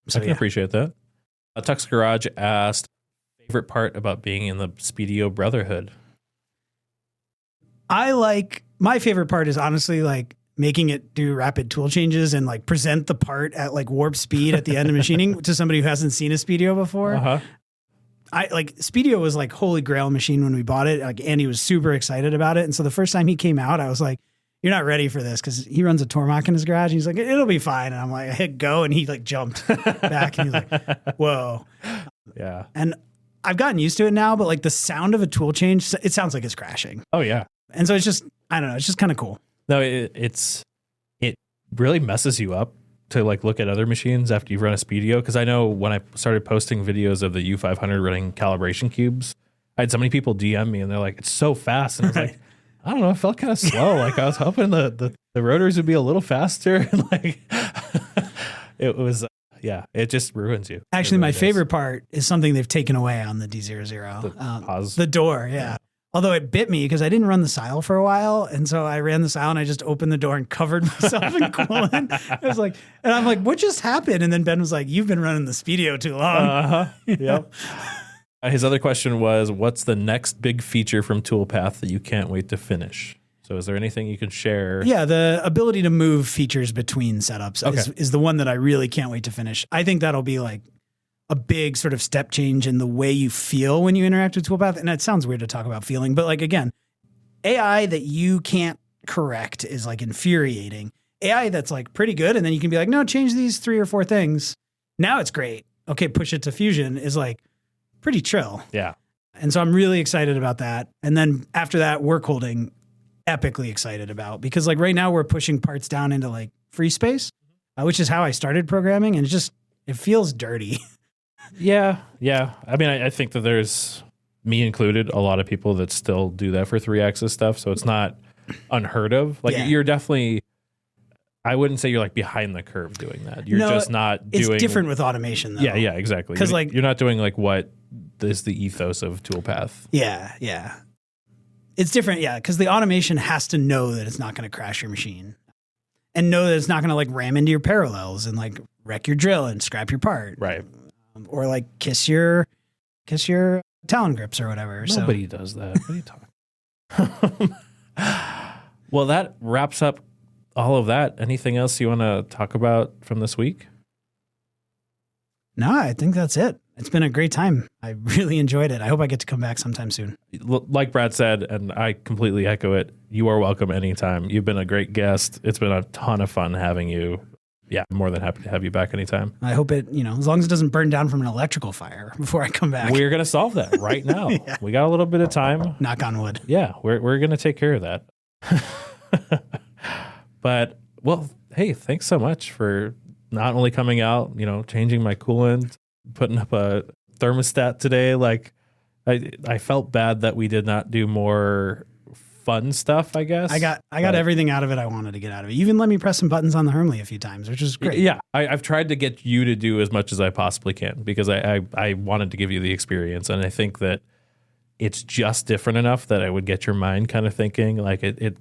So, I can appreciate that. Tux Garage asked, favorite part about being in the Speedio Brotherhood? My favorite part is honestly like making it do rapid tool changes and like present the part at like warp speed at the end of machining to somebody who hasn't seen a Speedio before. Uh-huh. Speedio was like holy grail machine when we bought it. Like Andy was super excited about it. And so the first time he came out, I was like, you're not ready for this, because he runs a Tormach in his garage. And he's like, it'll be fine. And I'm like, I hit go, and he like jumped back, and he's like, whoa. Yeah. And I've gotten used to it now, but like the sound of a tool change, it sounds like it's crashing. Oh yeah. And so it's just, I don't know, it's just kind of cool. No, it really messes you up to like look at other machines after you've run a Speedio. Because I know when I started posting videos of the U500 running calibration cubes, I had so many people DM me and they're like, it's so fast. And I was like, I don't know, it felt kind of slow. Like I was hoping the rotors would be a little faster. And like it was, it just ruins you. Actually, my favorite part is something they've taken away on the D00. Pause. The door, yeah. Although it bit me because I didn't run the Sile for a while. And so I ran the Sile and I just opened the door and covered myself in coolant. I was like, and I'm like, what just happened? And then Ben was like, you've been running the Speedio too long. Yep. His other question was, what's the next big feature from Toolpath that you can't wait to finish? So is there anything you can share? Yeah, the ability to move features between setups is the one that I really can't wait to finish. I think that'll be like a big sort of step change in the way you feel when you interact with Toolpath. And it sounds weird to talk about feeling, but like, again, AI that you can't correct is like infuriating. AI that's like pretty good. And then you can be like, no, change these 3 or 4 things. Now it's great. Okay, push it to Fusion is like pretty chill. Yeah. And so I'm really excited about that. And then after that, work holding, epically excited about, because like right now we're pushing parts down into like free space, which is how I started programming. And it feels dirty. Yeah. I mean, I think that there's, me included, a lot of people that still do that for 3-axis stuff. So it's not unheard of. Like you're definitely, I wouldn't say you're like behind the curve doing that. You're just not doing. It's different with automation though. Yeah, exactly. Because like you're not doing like what is the ethos of Toolpath. Yeah. It's different. Yeah. Because the automation has to know that it's not going to crash your machine and know that it's not going to like ram into your parallels and like wreck your drill and scrap your part. Right. Or like kiss your Talon grips or whatever. Nobody does that. What are you talking? Well, that wraps up all of that. Anything else you want to talk about from this week? No, I think that's it. It's been a great time. I really enjoyed it. I hope I get to come back sometime soon. Like Brad said, and I completely echo it, you are welcome anytime. You've been a great guest. It's been a ton of fun having you. Yeah, I'm more than happy to have you back anytime. I hope it, as long as it doesn't burn down from an electrical fire before I come back. We're going to solve that right now. Yeah. We got a little bit of time. Knock on wood. Yeah, we're going to take care of that. But, well, hey, thanks so much for not only coming out, changing my coolant, putting up a thermostat today. Like, I felt bad that we did not do more fun stuff, I guess. I got everything out of it I wanted to get out of it. You even let me press some buttons on the Hermley a few times, which is great. Yeah, I've tried to get you to do as much as I possibly can because I wanted to give you the experience. And I think that it's just different enough that I would get your mind kind of thinking. Like, hide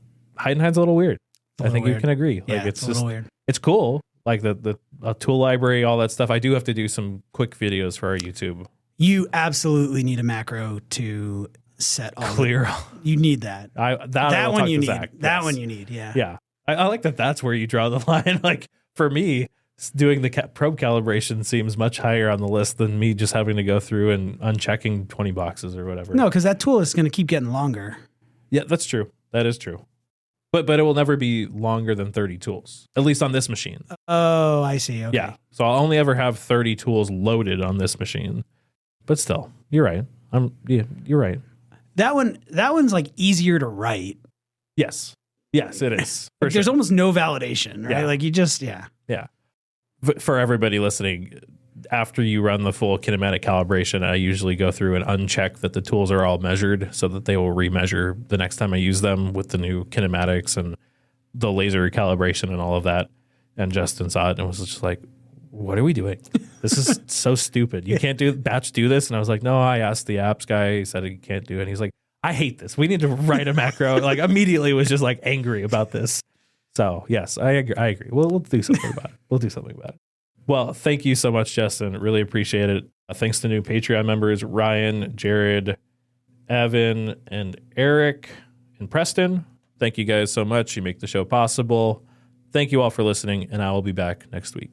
and hide's a little weird. I think you can agree. Yeah, like it's just weird. It's cool. Like the tool library, all that stuff. I do have to do some quick videos for our YouTube. You absolutely need a macro to set all clear. You need that. That one you need. Zach. That Yes. one you need. Yeah. Yeah. I like that. That's where you draw the line. Like for me, doing the probe calibration seems much higher on the list than me just having to go through and unchecking 20 boxes or whatever. No, because that tool is going to keep getting longer. Yeah, that's true. That is true. But it will never be longer than 30 tools, at least on this machine. Oh, I see. Okay. Yeah. So I'll only ever have 30 tools loaded on this machine. But still, you're right. You're right. That one's like easier to write. Yes, it is. There's almost no validation, right? Yeah. Like you just, Yeah. For everybody listening, after you run the full kinematic calibration, I usually go through and uncheck that the tools are all measured so that they will remeasure the next time I use them with the new kinematics and the laser calibration and all of that. And Justin saw it and was just like, what are we doing? This is so stupid. You can't do this. And I was like, no, I asked the apps guy. He said he can't do it. And he's like, I hate this. We need to write a macro. Like immediately was just like angry about this. So yes, I agree. We'll do something about it. Well, thank you so much, Justin. Really appreciate it. Thanks to new Patreon members, Ryan, Jared, Evan, and Eric, and Preston. Thank you guys so much. You make the show possible. Thank you all for listening, and I will be back next week.